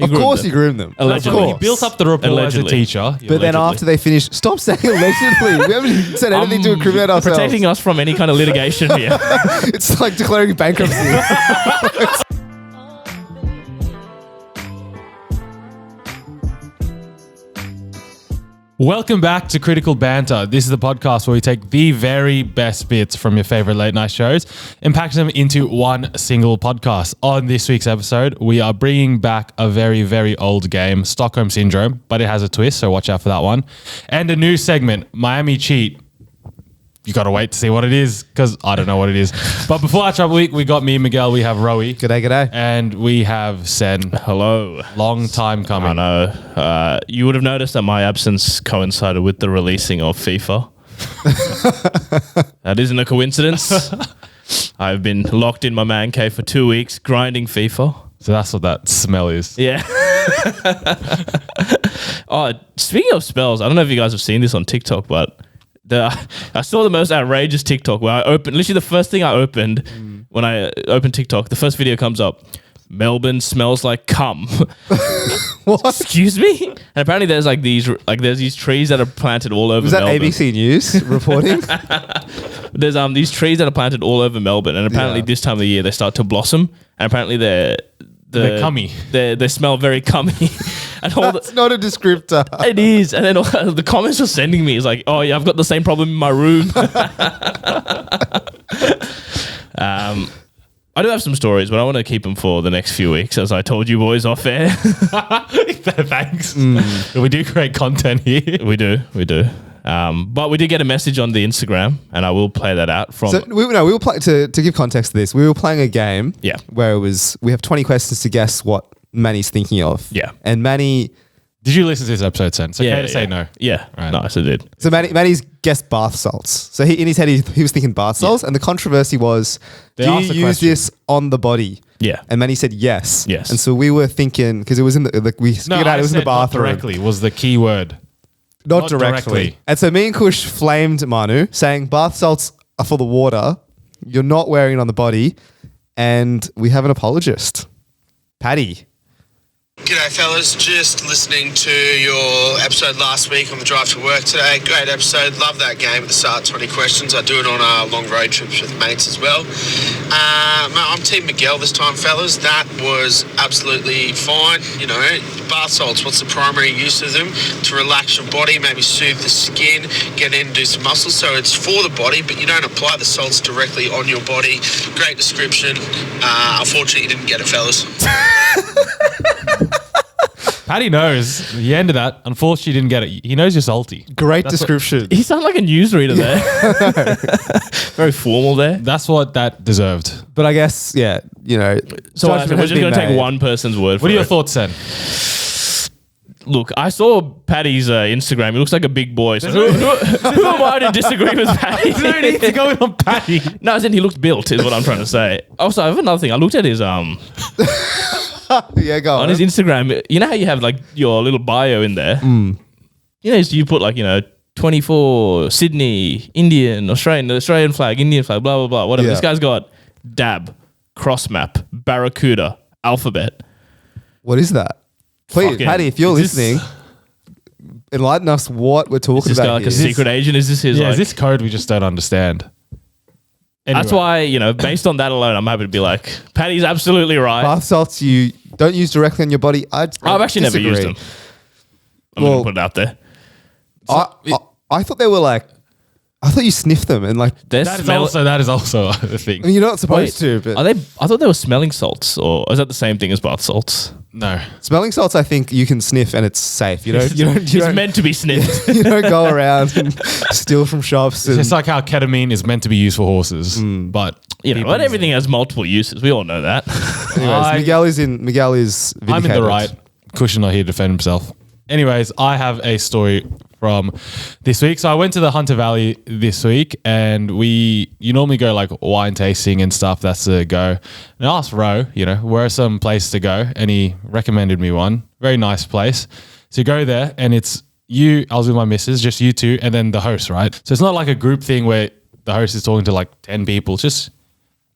Of course he groomed them. Allegedly. He built up the rapport as a teacher. But then after they finished, stop saying allegedly. We haven't said anything to incriminate ourselves. Protecting us from any kind of litigation here. It's like declaring bankruptcy. Welcome back to Critical Banter. This is the podcast where we take the very best bits from your favorite late night shows and package them into one single podcast. On this week's episode, we are bringing back a very, very old game, Stockholm Syndrome, but it has a twist, so watch out for that one. And a new segment, Miami Cheat. You got to wait to see what it is because I don't know what it is. But before our trouble week, we got me, Miguel, we have Rowie. G'day. And we have Sen. Hello. Long time coming. I know. You would have noticed that my absence coincided with the releasing of FIFA. That isn't a coincidence. I've been locked in my man cave for 2 weeks grinding FIFA. So that's what that smell is. Yeah. Oh, speaking of smells, I don't know if you guys have seen this on TikTok, but I saw the most outrageous TikTok where I opened, literally the first thing I opened when I opened TikTok, the first video comes up, Melbourne smells like cum. What? Excuse me? And apparently there's there's these trees that are planted all over Melbourne. Was that ABC News reporting? There's these trees that are planted all over Melbourne, and apparently this time of the year they start to blossom, and apparently they're cummy. They smell very cummy. And That's not a descriptor. It is. And then the comments are sending me is like, oh yeah, I've got the same problem in my room. I do have some stories, but I want to keep them for the next few weeks, as I told you boys off air. Thanks. We do create content here. We do. But we did get a message on the Instagram, and I will play that out from. So we were playing to give context to this. We were playing a game. Yeah. Where we have 20 questions to guess what Manny's thinking of. Yeah. And Manny. Did you listen to this episode, Sen? It's okay to say no. Yeah. Right. Nice, I did. So Manny's guessed bath salts. So in his head, he was thinking bath salts, and the controversy was, do you use this on the body? Yeah. And Manny said yes. Yes. And so we were thinking, because it was in the we figured out it was in the bathroom. Not directly was the key word. Not directly. And so me and Kush flamed Manu, saying bath salts are for the water. You're not wearing it on the body. And we have an apologist. Paddy. G'day fellas, just listening to your episode last week on the drive to work today. Great episode, love that game at the start, 20 questions. I do it on long road trips with mates as well. I'm Team Miguel this time, fellas. That was absolutely fine. You know, bath salts, what's the primary use of them? To relax your body, maybe soothe the skin, get in, do some muscles. So it's for the body, but you don't apply the salts directly on your body. Great description. Unfortunately, you didn't get it, fellas. Paddy knows the end of that. Unfortunately, he didn't get it. He knows you're salty. Great description. He sounded like a newsreader there. Very formal there. That's what that deserved. But I guess, yeah, you know. So we're just going to take one person's word for it. What are your thoughts, Sen? Look, I saw Paddy's Instagram. He looks like a big boy. So who am I to disagree with Paddy? There's no need to go on Paddy. No, as in he looked built is what I'm trying to say. Also, I have another thing. I looked at his yeah, go on his Instagram. You know how you have like your little bio in there? You know, you put like, 24, Sydney, Indian, Australian flag, Indian flag, blah, blah, blah, whatever. Yeah. This guy's got dab, cross map, barracuda, alphabet. What is that? Please, Fucking, Paddy, if you're listening, enlighten us what we're talking Is this about guy like here. a secret agent? Is this his Is this code we just don't understand? Anyway. That's why, based on that alone, I'm happy to be like, Paddy's absolutely right. Bath salts you don't use directly on your body. I've actually never used them. I'm going to put it out there. I thought they were like, I thought you sniffed them and like. That is also the thing. I mean, you're not supposed to, but. I thought they were smelling salts, or is that the same thing as bath salts? No. Smelling salts, I think you can sniff and it's safe. It's meant to be sniffed. You don't go around and steal from shops. It's just like how ketamine is meant to be used for horses, but but everything has multiple uses. We all know that. Anyways, Miguel is vindicated. I'm in the right. Kush is not here to defend himself. Anyways, I have a story from this week. So I went to the Hunter Valley this week, and you normally go like wine tasting and stuff. That's the go. And I asked Ro, where are some places to go? And he recommended me one. Very nice place. So you go there, and it's you. I was with my missus, just you two, and then the host, right? So it's not like a group thing where the host is talking to like 10 people. It's just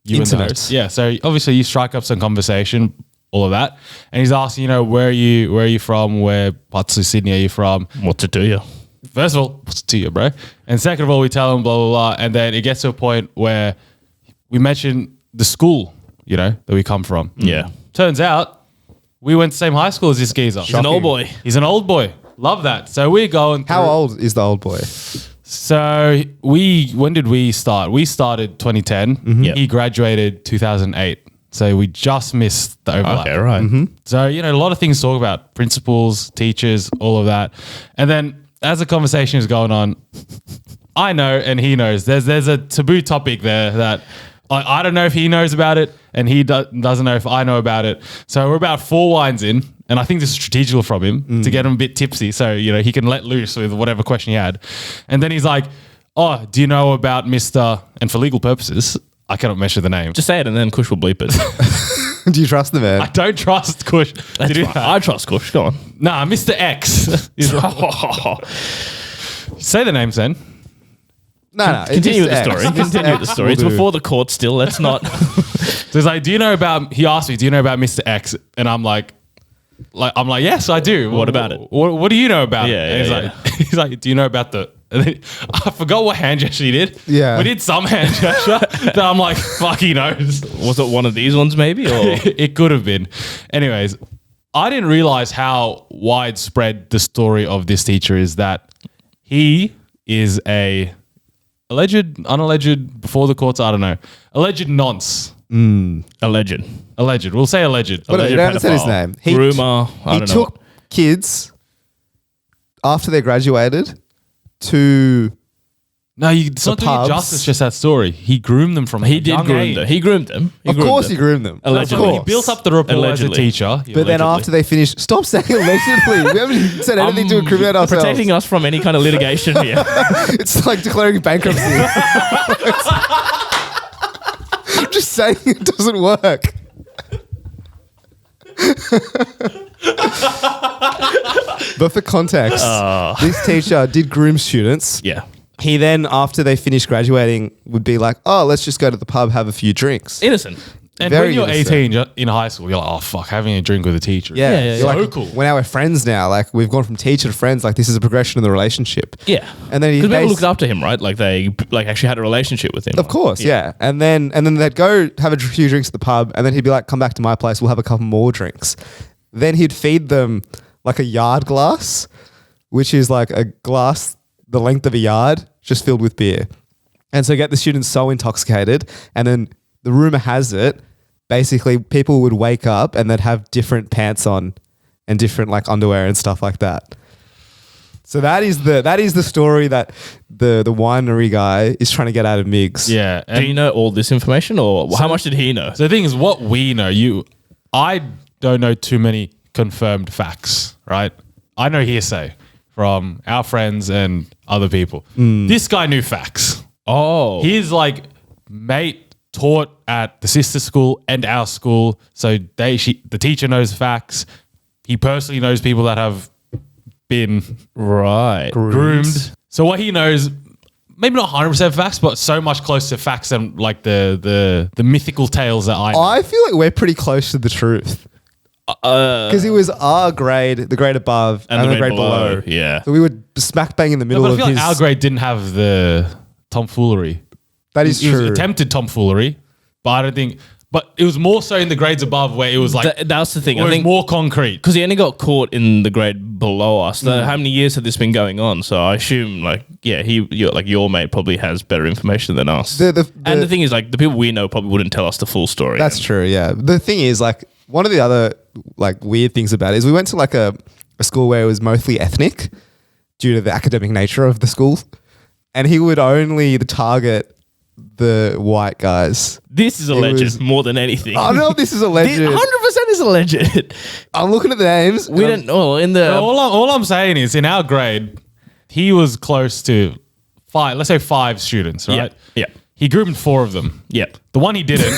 you Intimate. and the host. Yeah. So obviously you strike up some conversation. all of that. And he's asking, where are you from? Where parts of Sydney are you from? What's it to you? First of all, what's it to you, bro? And second of all, we tell him blah, blah, blah. And then it gets to a point where we mention the school, that we come from. Yeah. Turns out we went to the same high school as this geezer. He's an old boy. He's an old boy. Love that. So we're going through. How old is the old boy? So when did we start? We started 2010. Mm-hmm. Yep. He graduated 2008. So we just missed the overlap. Okay, right. Mm-hmm. So, a lot of things to talk about. Principals, teachers, all of that. And then as the conversation is going on, I know and he knows. There's a taboo topic there that I don't know if he knows about it and he doesn't know if I know about it. So we're about 4 wines in. And I think this is strategical from him to get him a bit tipsy so, he can let loose with whatever question he had. And then he's like, oh, do you know about Mr. And for legal purposes, I cannot mention the name. Just say it and then Kush will bleep it. Do you trust the man? I don't trust Kush. That's fine. I trust Kush. Go on. Nah, Mr. X. Say the names then. No. Continue with the story. Continue with the story. It's before the court still. Let's not. So he's like, he asked me, do you know about Mr. X? And I'm like, yes, I do. What about it? What do you know about it? Yeah, And he's like, do you know about the... And then, I forgot what hand gesture he did. Yeah. We did some hand gesture that I'm like, fuck, he knows. Was it one of these ones maybe? Or It could have been. Anyways, I didn't realize how widespread the story of this teacher is, that he is a unalleged, before the courts, I don't know, alleged nonce. Alleged. We'll say alleged. But Alleged you haven't said his name. Groomer. I He don't know. took kids after they graduated to... No, it's not doing pubs. justice, just that story. He groomed them from He did young groom age. them. He groomed them. Of course he groomed them. Allegedly. Of He course. built up the rapport Allegedly. as a teacher. But then after they finished... Stop saying allegedly. We haven't said anything to incriminate ourselves. Protecting us from any kind of litigation here. It's like declaring bankruptcy. I'm just saying it doesn't work. But for context, this teacher did groom students. Yeah. He then, after they finished graduating, would be like, oh, let's just go to the pub, have a few drinks. Innocent. And Very when you're innocent. 18 in high school, you're like, oh, fuck, having a drink with a teacher. Yeah. Yeah, You're so like, cool. We're now we're friends now. Like, we've gone from teacher to friends. Like, this is a progression in the relationship. Yeah. And then he Because people looked after him, right? Like they actually had a relationship with him. Of course, yeah. And then they'd go have a few drinks at the pub, and then he'd be like, come back to my place, we'll have a couple more drinks. Then he'd feed them like a yard glass, which is like a glass the length of a yard, just filled with beer. And so get the students so intoxicated, and then the rumor has it, basically people would wake up and they'd have different pants on and different like underwear and stuff like that. So that is the story that the winery guy is trying to get out of Migs. Yeah. Do you know all this information, or how much did he know? So the thing is, what we know, I don't know too many confirmed facts, right? I know hearsay from our friends and other people. This guy knew facts. Oh. His like mate taught at the sister school and our school, so the teacher knows facts. He personally knows people that have been groomed. So what he knows, maybe not 100% facts, but so much closer to facts than like the mythical tales that I know. I feel like we're pretty close to the truth. Because it was our grade, the grade above, and the grade below. Yeah. So we were smack bang in the middle But I of feel his... like our grade didn't have the tomfoolery. That is It was true. attempted tomfoolery, but I don't think... But it was more so in the grades above where it was like... That's the thing. where I it was think more concrete. because he only got caught in the grade below us. So how many years had this been going on? So I assume, your mate probably has better information than us. And the thing is, like, the people we know probably wouldn't tell us the full story. That's true, yeah. The thing is, like, one of the other, like, weird things about it is we went to, like, a school where it was mostly ethnic due to the academic nature of the school. And he would only target the white guys. This is alleged more than anything. I don't know if this is alleged. 100% is alleged. I'm looking at the names. We didn't. Oh, in the All I'm saying is, in our grade, he was close to 5, let's say 5 students, right? Yeah. He groomed 4 of them. Yeah. The one he didn't,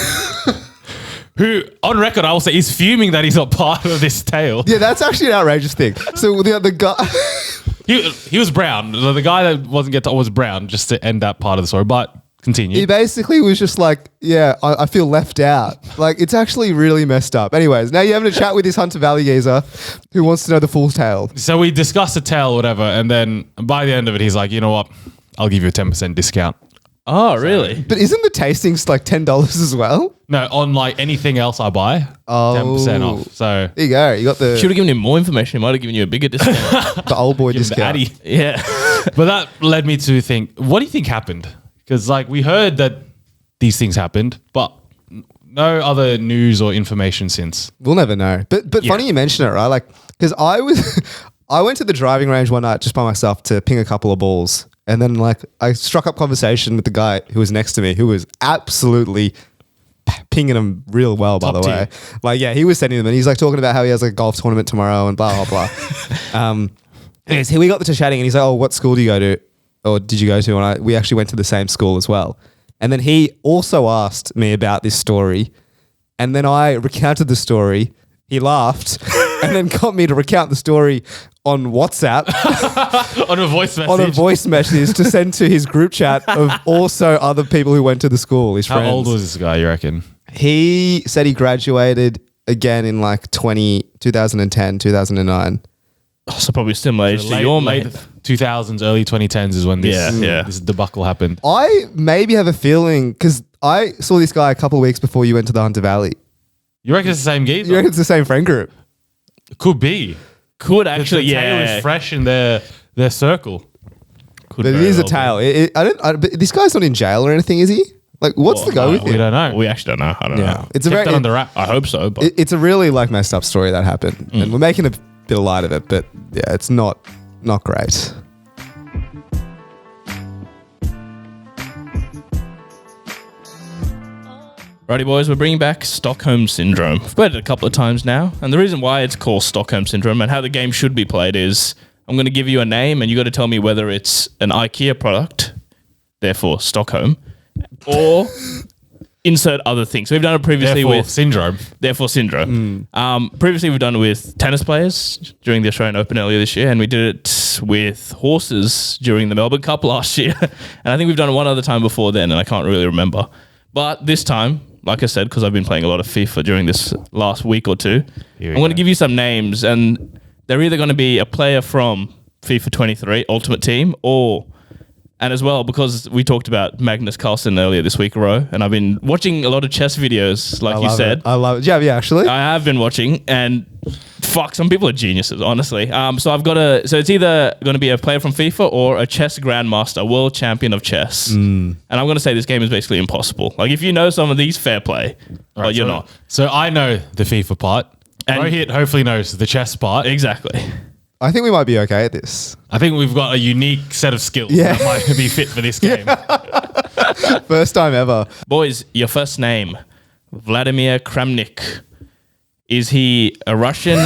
who, on record, I will say, is fuming that he's not part of this tale. Yeah, that's actually an outrageous thing. So the guy... He was brown. The guy that wasn't get to was brown, just to end that part of the story. But Continue. He basically was just like, yeah, I feel left out. Like, it's actually really messed up. Anyways, now you're having a chat with this Hunter Valley geezer who wants to know the full tale. So we discussed the tale, whatever, and then by the end of it, he's like, you know what? I'll give you a 10% discount. Oh, really? But isn't the tastings like $10 as well? No, on like anything else I buy, 10% off. So There you go. You got Should have given him more information. He might have given you a bigger discount. the old boy give him the discount. Addy. Yeah. But that led me to think, what do you think happened? Because like we heard that these things happened, but no other news or information since. We'll never know. But funny you mention it, right? Like, because I went to the driving range one night just by myself to ping a couple of balls. And then like I struck up conversation with the guy who was next to me, who was absolutely pinging them real well, by Top the way. Like, yeah, he was sending them and he's like talking about how he has like a golf tournament tomorrow and blah, blah, blah. Anyways, we got to chatting and he's like, oh, what school do you go to? Or did you go to? And we actually went to the same school as well. And then he also asked me about this story. And then I recounted the story. He laughed and then got me to recount the story on WhatsApp. On a voice message. On a voice message to send to his group chat of also other people who went to the school, his How friends. old was this guy, you reckon? He said he graduated again in like 2010, 2009. So probably similar age to your late mate. 2000s, early 2010s is when this debacle happened. I maybe have a feeling, because I saw this guy a couple of weeks before you went to the Hunter Valley. You reckon it's the same geezer? You reckon it's the same friend group? Could be. Could The actually, tale is fresh in their circle. Could But it very is a well tale. But this guy's not in jail or anything, is he? Like, what's the go with We him? don't be. know. We actually don't know. I don't know. It's a Kept very, that under wrap. I hope so, but it's a really like messed up story that happened, and we're making a bit of light of it. But yeah, it's not great. righty boys, we're bringing back Stockholm Syndrome. We've played it a couple of times now, and the reason why it's called Stockholm Syndrome and how the game should be played is I'm going to give you a name and you got to tell me whether it's an IKEA product, therefore Stockholm, or insert other things. So we've done it previously Therefore, with syndrome. Therefore Syndrome. Previously we've done it with tennis players during the Australian Open earlier this year, and we did it with horses during the Melbourne Cup last year. And I think we've done it one other time before then, and I can't really remember. But this time, like I said, because I've been playing a lot of FIFA during this last week or two, I'm going to give you some names, and they're either going to be a player from FIFA 23 Ultimate Team, and as well, because we talked about Magnus Carlsen earlier this week, Ro, and I've been watching a lot of chess videos, like you said. I love it. Yeah, actually. I have been watching, and fuck, some people are geniuses, honestly. So so it's either going to be a player from FIFA or a chess grandmaster, world champion of chess. And I'm going to say this game is basically impossible. Like, if you know some of these, fair play, but you're not. So I know the FIFA part. And- Rohit hopefully knows the chess part. Exactly. I think we might be okay at this. I think we've got a unique set of skills Yeah. that might be fit for this game. First time ever. Boys, your first name, Vladimir Kramnik. Is he a Russian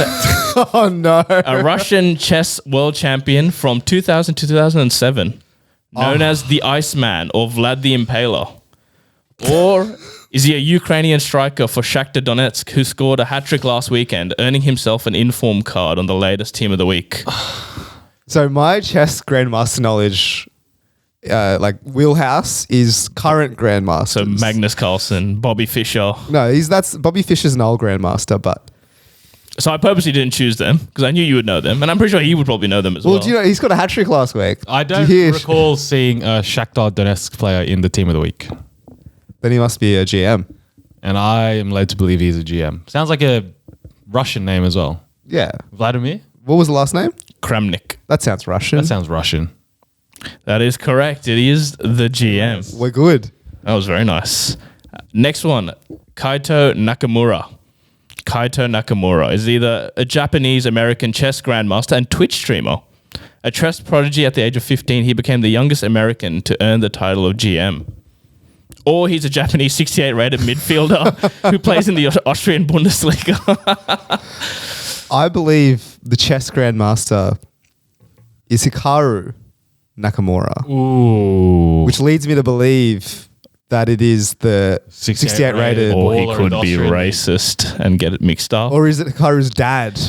Oh no. a Russian chess world champion from 2000 to 2007, known as the Iceman or Vlad the Impaler? Or is he a Ukrainian striker for Shakhtar Donetsk who scored a hat-trick last weekend, earning himself an inform card on the latest Team of the Week? So my chess grandmaster knowledge, like wheelhouse, is current grandmaster. So Magnus Carlsen, Bobby Fischer. No, that's Bobby Fischer's an old grandmaster, but So I purposely didn't choose them because I knew you would know them, and I'm pretty sure he would probably know them as well. well, do you know he's got a hat trick last week? I Did don't you hear? recall seeing a Shakhtar Donetsk player in the Team of the Week. Then he must be a GM. And I am led to believe he's a GM. Sounds like a Russian name as well. Yeah. Vladimir? What was the last name? Kramnik. That sounds Russian. That sounds Russian. That is correct. It is the GM. We're good. That was very nice. Next one, Kaito Nakamura. Kaito Nakamura is either a Japanese-American chess grandmaster and Twitch streamer. A chess prodigy at the age of 15, he became the youngest American to earn the title of GM. Or he's a Japanese 68 rated midfielder who plays in the Austrian Bundesliga. I believe the chess grandmaster is Hikaru Nakamura, Ooh. which leads me to believe that it is the 68 rated. Or he Baller could and be Austrian. racist and get it mixed up. Or is it Hikaru's dad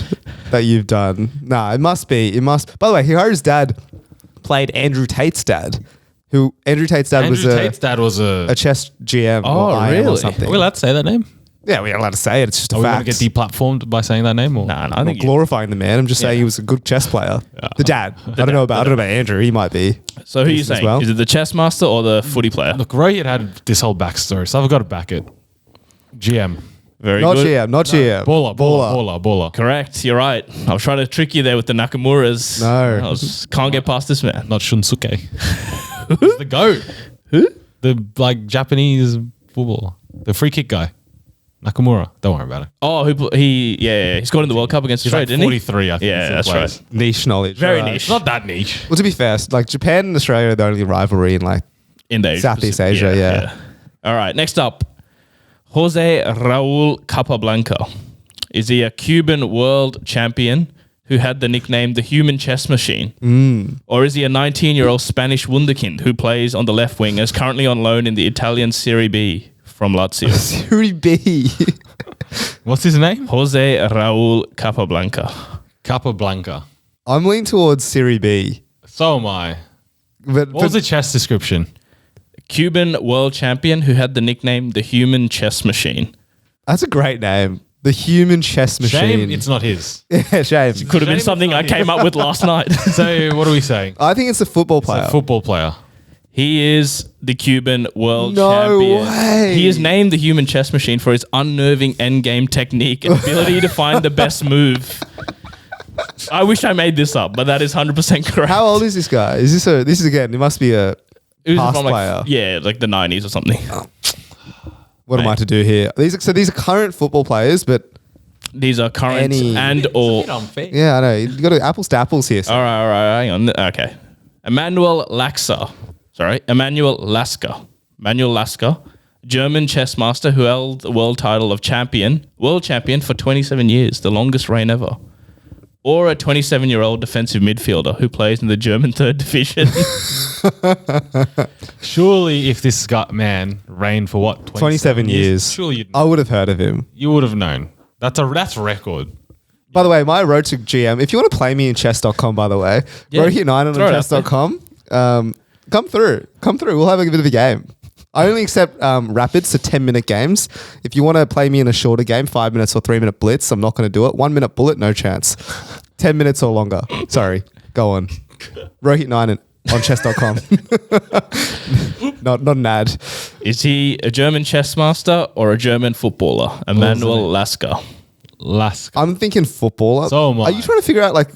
that you've done? No, it must be. It must. By the way, Hikaru's dad played Andrew Tate's dad, Who Andrew Tate's dad Andrew Tate's dad was a chess GM Oh, or IM or really? something. Are we allowed to say that name? Yeah, we're allowed to say it. It's just a Are we going fact. to get deplatformed by saying that name? Or? Nah, I I'm think not glorifying the man. I'm just saying he was a good chess player. The dad. I don't know about Andrew. He might be. so. Who are you decent as saying? well. Is it the chess master or the footy player? Look, Rohit had this whole backstory, so I've got to back it. GM. Very Not good. GM. Not GM. Baller. Correct. You're right. I was trying to trick you there with the Nakamura's. No. Can't get past this man. Not Shunsuke. Who's the GOAT? Who? The Japanese footballer. The free kick guy. Nakamura. Don't worry about it. Oh, he scored in the World Cup against He's Australia, like didn't 43, I think. Yeah, still that's plays. right. Niche knowledge. Very Right. niche. Not that niche. Well, to be fair, like Japan and Australia are the only rivalry in like In the Southeast Pacific. Asia, yeah. All right. Next up, Jose Raul Capablanca. Is he a Cuban world champion who had the nickname the Human Chess Machine? Or is he a 19-year-old Spanish wunderkind who plays on the left wing and is currently on loan in the Italian Serie B from Lazio? Serie B. What's his name? Jose Raul Capablanca. Capablanca. I'm leaning towards Serie B. So am I. But, What was the chess description? Cuban world champion who had the nickname the Human Chess Machine. That's a great name. The Human Chess Machine. Shame it's not his. Yeah, shame. Could have been Shame something it's I not came up with last night. So what are we saying? I think it's a football player. A football player. He is the Cuban world No champion. way. He is named the Human Chess Machine for his unnerving endgame technique and ability to find the best move. I wish I made this up, but that is 100% correct. How old is this guy? Is this again? It must be a It was past from player. like the 90s or something. What am I to do here? These are current football players, but These are current Any- and or. yeah, I know. You got to apples to apples here. So. All right, hang on. Okay. Emmanuel Lasker, German chess master who held the world title of world champion for 27 years, the longest reign ever. Or a 27-year-old defensive midfielder who plays in the German third division. Surely if this man reigned for what? 27 years. Surely I would have heard of him. you would have known. That's record. By the way, my road to GM, if you want to play me in chess.com, by the way, Yeah, Rohit United throw on it out there. chess.com, come through. We'll have a bit of a game. I only accept rapids, so 10-minute games. If you want to play me in a shorter game, 5 minutes or 3-minute blitz, I'm not going to do it. 1 minute bullet, no chance. 10 minutes or longer. Sorry. Go on. Rohit United on chess.com. not an ad. Is he a German chess master or a German footballer? Emmanuel Lasker. I'm thinking footballer. So am I. Are you trying to figure out like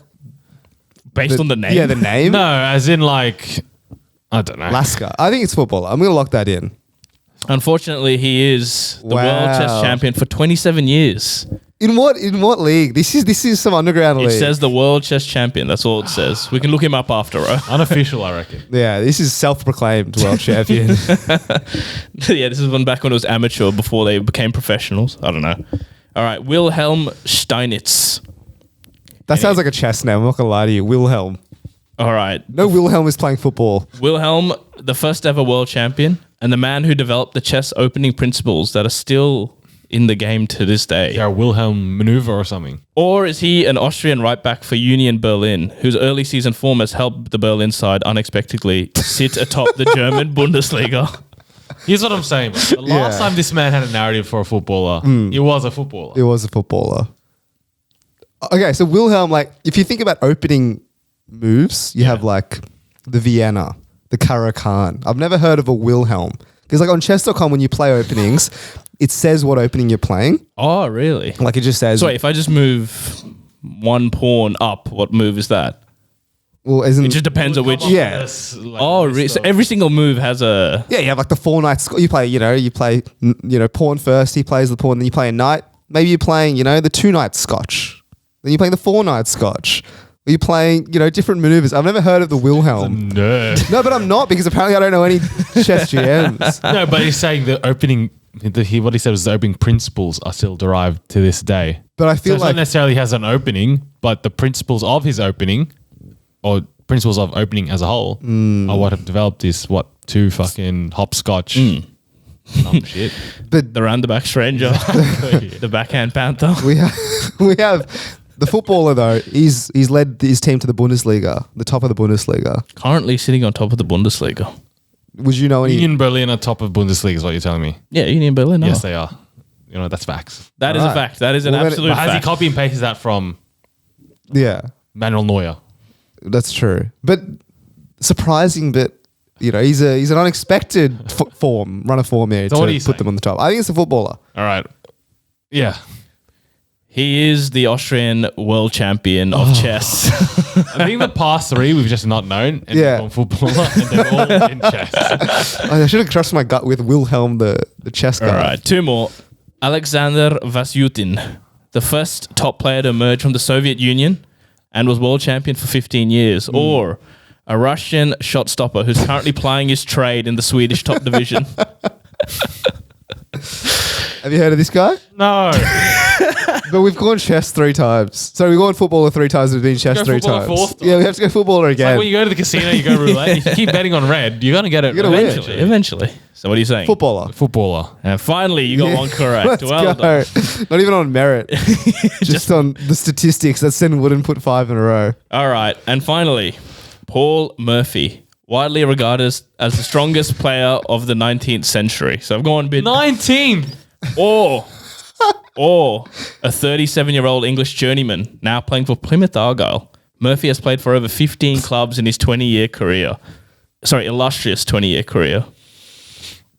Based on the name? Yeah, the name. No, as in like, I don't know. Lasker. I think it's footballer. I'm going to lock that in. Unfortunately, he is the world Wow. chess champion for 27 years. In what league? This is some underground It league. says the world chess champion. That's all it says. We can look him up after, bro. Unofficial, I reckon. Yeah, this is self-proclaimed world champion. Yeah, this is when back when it was amateur before they became professionals. I don't know. All right, Wilhelm Steinitz. That sounds like a chess name. I'm not gonna lie to you, Wilhelm. All right, No, Wilhelm is playing football. Wilhelm, the first ever world champion and the man who developed the chess opening principles that are still in the game to this day. Yeah, Wilhelm maneuver or something. Or is he an Austrian right back for Union Berlin, whose early season form has helped the Berlin side unexpectedly sit atop the German Bundesliga? Here's what I'm saying. Bro. The last time this man had a narrative for a footballer, he was a footballer. It was a footballer. Okay, so Wilhelm, like, if you think about opening moves, you have like the Vienna, the Caracan. I've never heard of a Wilhelm. Because like on chess.com, when you play openings, it says what opening you're playing. Oh, really? Like it just says, So wait, if I just move one pawn up, what move is that? well, isn't It just depends on which. Yeah. Oh, so every single move has a. yeah, you have like the 4 knights. You play, pawn first. He plays the pawn. Then you play a knight. Maybe you're playing, the 2 knights Scotch. Then you're playing the 4 knights Scotch. Or you're playing, different maneuvers. I've never heard of the Wilhelm. Nerd. No, but I'm not because apparently I don't know any chess GMs. No, but he's saying the opening. What he said was the opening principles are still derived to this day. But I So feel it's not like necessarily has an opening, but the principles of his opening, or principles of opening as a whole, are what have developed this 2 fucking hopscotch. Dumb shit. The roundabout stranger, the backhand panther. we have the footballer though. He's led his team to the Bundesliga, the top of the Bundesliga. Currently sitting on top of the Bundesliga. would you know any? Union Berlin are top of Bundesliga is what you're telling me. Yeah, Union Berlin. Yes, they are. You know, that's facts. That is a fact. That is an absolute But has he fact. copy and pasted that from Yeah, Manuel Neuer? that's true. But surprising, but he's an unexpected runner form here So what are to you put saying? them on the top. I think it's a footballer. All right. Yeah. He is the Austrian world champion of chess. I think the past three we've just not known. And Yeah. they've gone footballer and they're all in chess. I should have trusted my gut with Wilhelm, the chess guy. All right, two more. Alexander Vasyutin, the first top player to emerge from the Soviet Union and was world champion for 15 years. Or a Russian shot stopper who's currently plying his trade in the Swedish top division. Have you heard of this guy? No. But we've gone chess 3 times. So we've gone footballer 3 times. We've been chess Go 3 footballer times. fourth time. Yeah, we have to go footballer again. Like when you go to the casino, you go roulette. If you keep betting on red, you're going to get it. You're gonna win. Eventually. So what are you saying? Footballer. Footballer. And finally, you got Yeah. one correct. Let's Well go. done. Not even on merit. Just on the statistics. That Sen wouldn't put 5 in a row. All right. And finally, Paul Murphy, widely regarded as the strongest player of the 19th century. So I've gone a bit... 19. Or a 37-year-old English journeyman now playing for Plymouth Argyle. Murphy has played for over 15 clubs in his 20-year career. Sorry, illustrious 20-year career.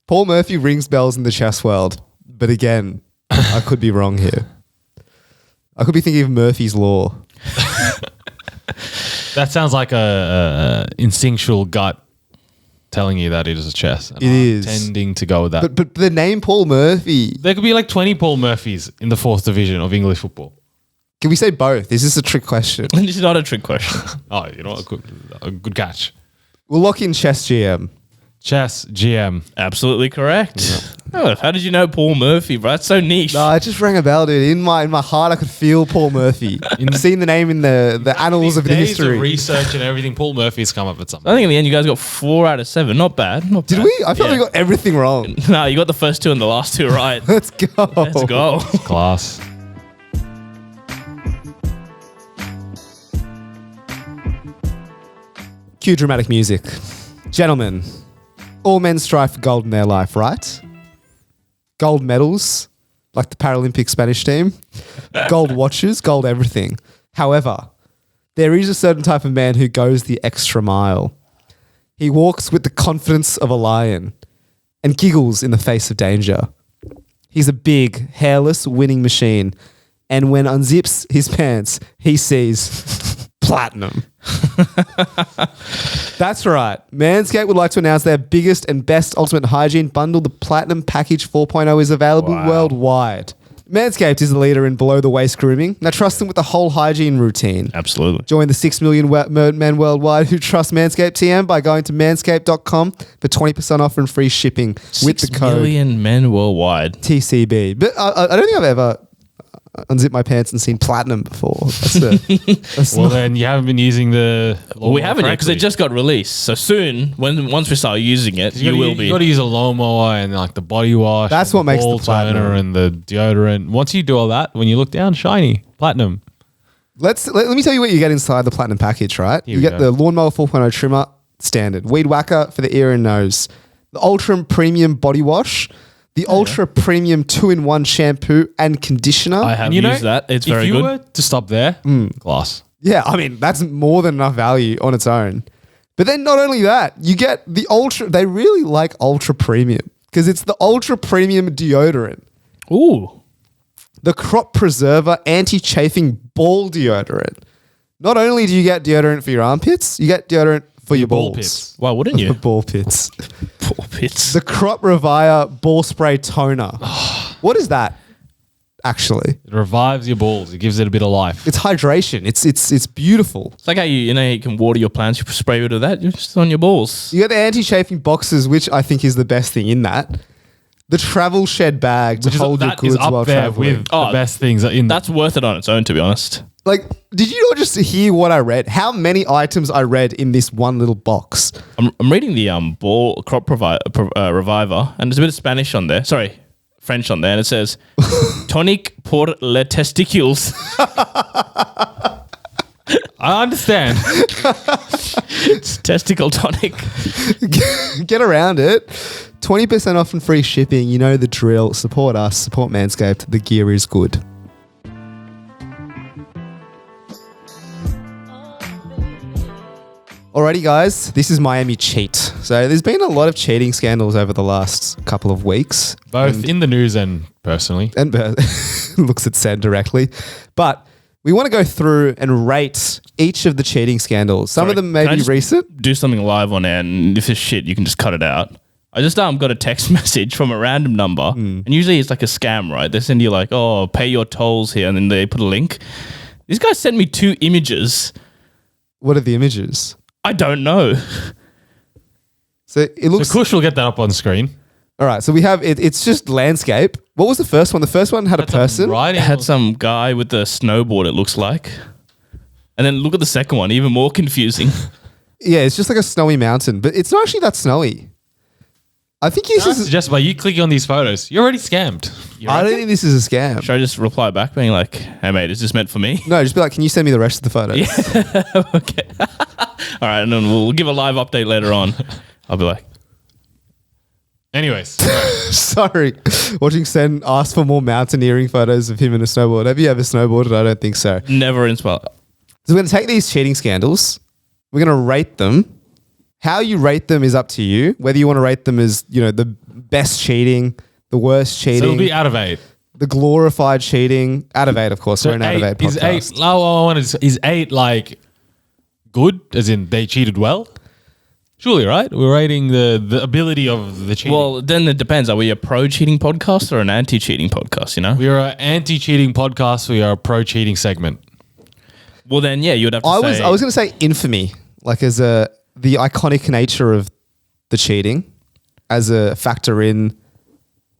Paul Murphy rings bells in the chess world. But again, I could be wrong here. I could be thinking of Murphy's Law. That sounds like a instinctual gut telling you that it is a chess. And It is. Tending to go with that. But the name Paul Murphy, There could be like 20 Paul Murphys in the 4th division of English football. can we say both? Is this a trick question? This is not a trick question. Oh, you know what? A good catch. We'll lock in chess GM. Chess, GM. Absolutely correct. Oh, how did you know Paul Murphy, bro? That's so niche. No, it just rang a bell, dude. In my heart, I could feel Paul Murphy. Seeing the name in the annals of the Days history. of research and everything, Paul Murphy's come up with something. I think in the end you guys got 4 out of 7. Not bad. Not Did bad. we? I feel like we got everything wrong. No, you got the first 2 and the last 2 right. Let's go. Let's go. Class. Cue dramatic music. Gentlemen, all men strive for gold in their life, right? Gold medals, like the Paralympic Spanish team. Gold watches, gold everything. However, there is a certain type of man who goes the extra mile. He walks with the confidence of a lion and giggles in the face of danger. He's a big, hairless winning machine. And when unzips his pants, he sees platinum. That's right. Manscaped would like to announce their biggest and best ultimate hygiene bundle. The Platinum Package 4.0 is available worldwide. Manscaped is the leader in below-the-waist grooming. Now trust them with the whole hygiene routine. Absolutely. Join the 6 million men worldwide who trust Manscaped TM by going to manscaped.com for 20% off and free shipping with the 6 code million men worldwide. TCB. But I don't think I've ever unzipped my pants and seen platinum before. That's Well, then you haven't been using the. Well, we haven't yet because it just got released. So soon, once we start using it, you will be. You got to use a lawnmower and like the body wash. That's and what makes the ball platinum. toner and the deodorant. Once you do all that, when you look down, shiny platinum. let me tell you what you get inside the platinum package, right? Here You we get go. the Lawnmower 4.0 trimmer, standard. Weed whacker for the ear and nose. The Ultra Premium body wash. The Ultra Premium 2-in-1 shampoo and conditioner. I have You know, used that. It's if very you good. were to stop there, glass. Yeah, I mean, that's more than enough value on its own. But then not only that, you get the Ultra, they really like Ultra Premium because it's the Ultra Premium deodorant. Ooh. The Crop Preserver Anti-Chafing Ball Deodorant. Not only do you get deodorant for your armpits, you get deodorant for your ball balls. pits. Why wouldn't The you? ball pits. Poor pits. The Crop Revire Ball Spray Toner. What is that, actually? It revives your balls. It gives it a bit of life. It's hydration. It's beautiful. It's like how you can water your plants. You spray a bit of that. You're just on your balls. You get the anti-chafing boxes, which I think is the best thing in that. The travel shed bag to hold your That is goods while up there traveling. with the best things in That's worth it on its own, to be honest. Like, did you not just hear what I read? How many items I read in this one little box? I'm reading the ball crop reviver, and there's a bit of Spanish on there. Sorry, French on there, and it says tonic pour les testicules. I understand. It's testicle tonic. Get around it. 20% off and free shipping. You know the drill. Support us. Support Manscaped. The gear is good. Alrighty, guys. This is Miami Cheat. So there's been a lot of cheating scandals over the last couple of weeks. Both in the news and personally. And looks at Sen directly. But we want to go through and rate each of the cheating scandals. Some of them may Can I be just recent. Do something live on air, and if it's shit, you can just cut it out. I just got a text message from a random number, and usually it's like a scam, right? They send you like, oh, pay your tolls here, and then they put a link. This guy sent me 2 images. What are the images? I don't know. So it looks... So Kush will get that up on screen. All right, so we have... It's just landscape. What was the first one? The first one had a person. Riding It had some guy with a snowboard, it looks like. And then look at the second one, even more confusing. Yeah, it's just like a snowy mountain, but it's not actually that snowy. I think this is... Just by you clicking on these photos, you're already scammed. I don't think this is a scam. Should I just reply back being like, hey mate, is this meant for me? No, just be like, can you send me the rest of the photos? Okay. All right, and then we'll give a live update later on. I'll be like, Anyways. Sorry. Watching Sen ask for more mountaineering photos of him in a snowboard. Have you ever snowboarded? I don't think so. never inspire. So we're going to take these cheating scandals. We're going to rate them. How you rate them is up to you. Whether you want to rate them as, you know, the best cheating, the worst cheating. So it'll be out of 8. The glorified cheating. Out of 8, of course. So we're an out of 8 podcast. Is 8 like good, as in they cheated well? Surely, right? We're rating the ability of the cheating. Well, then it depends. Are we a pro-cheating podcast or an anti-cheating podcast, you know? We are an anti-cheating podcast. We are a pro-cheating segment. Well, then, yeah, you'd have to say... I was going to say infamy, like as the iconic nature of the cheating as a factor in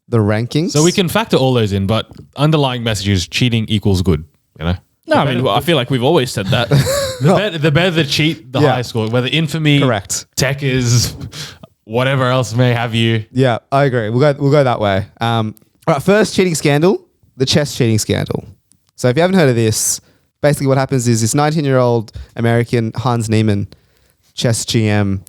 the rankings. So we can factor all those in, but underlying message is cheating equals good, you know? No, I mean, I feel like we've always said that. The better the cheat, the higher score. Whether infamy, Correct. tech is, whatever else may have you. Yeah, I agree. We'll go that way. All right, first cheating scandal, the chess cheating scandal. So if you haven't heard of this, basically what happens is this 19-year-old American Hans Niemann, chess GM,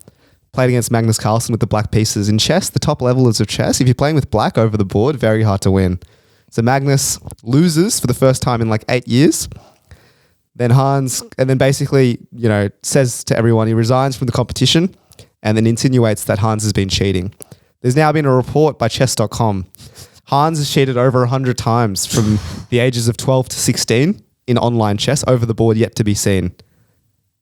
played against Magnus Carlsen with the black pieces. In chess, the top levelers of chess, if you're playing with black over the board, very hard to win. So Magnus loses for the first time in like 8 years. Then then basically, you know, says to everyone he resigns from the competition and then insinuates that Hans has been cheating. There's now been a report by chess.com. Hans has cheated over 100 times from the ages of 12 to 16 in online chess, over the board yet to be seen.